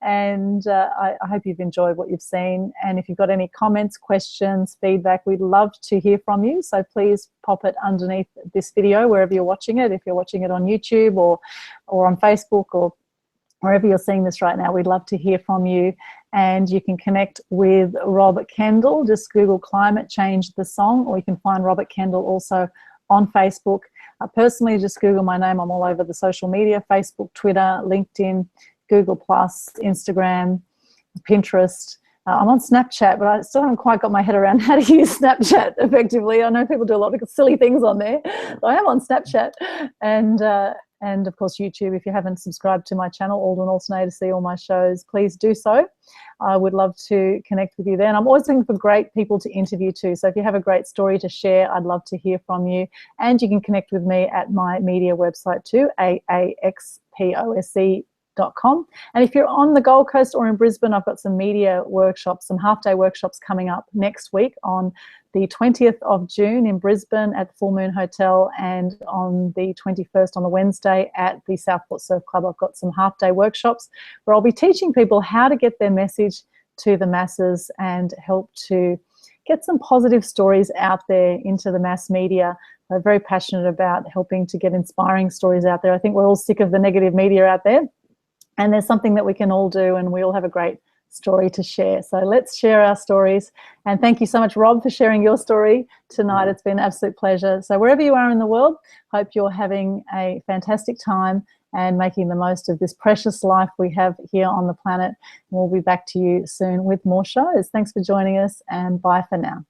And I hope you've enjoyed what you've seen. And if you've got any comments, questions, feedback, we'd love to hear from you. So please pop it underneath this video wherever you're watching it. If you're watching it on YouTube or on Facebook or wherever you're seeing this right now, we'd love to hear from you. And you can connect with Rob Kendall. Just Google Climate Change the Song, or you can find Robert Kendall also on Facebook. Personally, just Google my name. I'm all over the social media: Facebook, Twitter, LinkedIn, Google+, Instagram, Pinterest. I'm on Snapchat, but I still haven't quite got my head around how to use Snapchat effectively. I know people do a lot of silly things on there. So I am on Snapchat, and of course YouTube. If you haven't subscribed to my channel, Aldwyn Altuney, to see all my shows, please do so. I would love to connect with you there. And I'm always looking for great people to interview too. So if you have a great story to share, I'd love to hear from you. And you can connect with me at my media website too, aaxposc.com. And if you're on the Gold Coast or in Brisbane, I've got some media workshops, some half-day workshops coming up next week on the 20th of June in Brisbane at the Full Moon Hotel, and on the 21st on the Wednesday at the Southport Surf Club. I've got some half-day workshops where I'll be teaching people how to get their message to the masses and help to get some positive stories out there into the mass media. I'm very passionate about helping to get inspiring stories out there. I think we're all sick of the negative media out there. And there's something that we can all do, and we all have a great story to share. So let's share our stories. And thank you so much, Rob, for sharing your story tonight. It's been an absolute pleasure. So wherever you are in the world, hope you're having a fantastic time and making the most of this precious life we have here on the planet. And we'll be back to you soon with more shows. Thanks for joining us, and bye for now.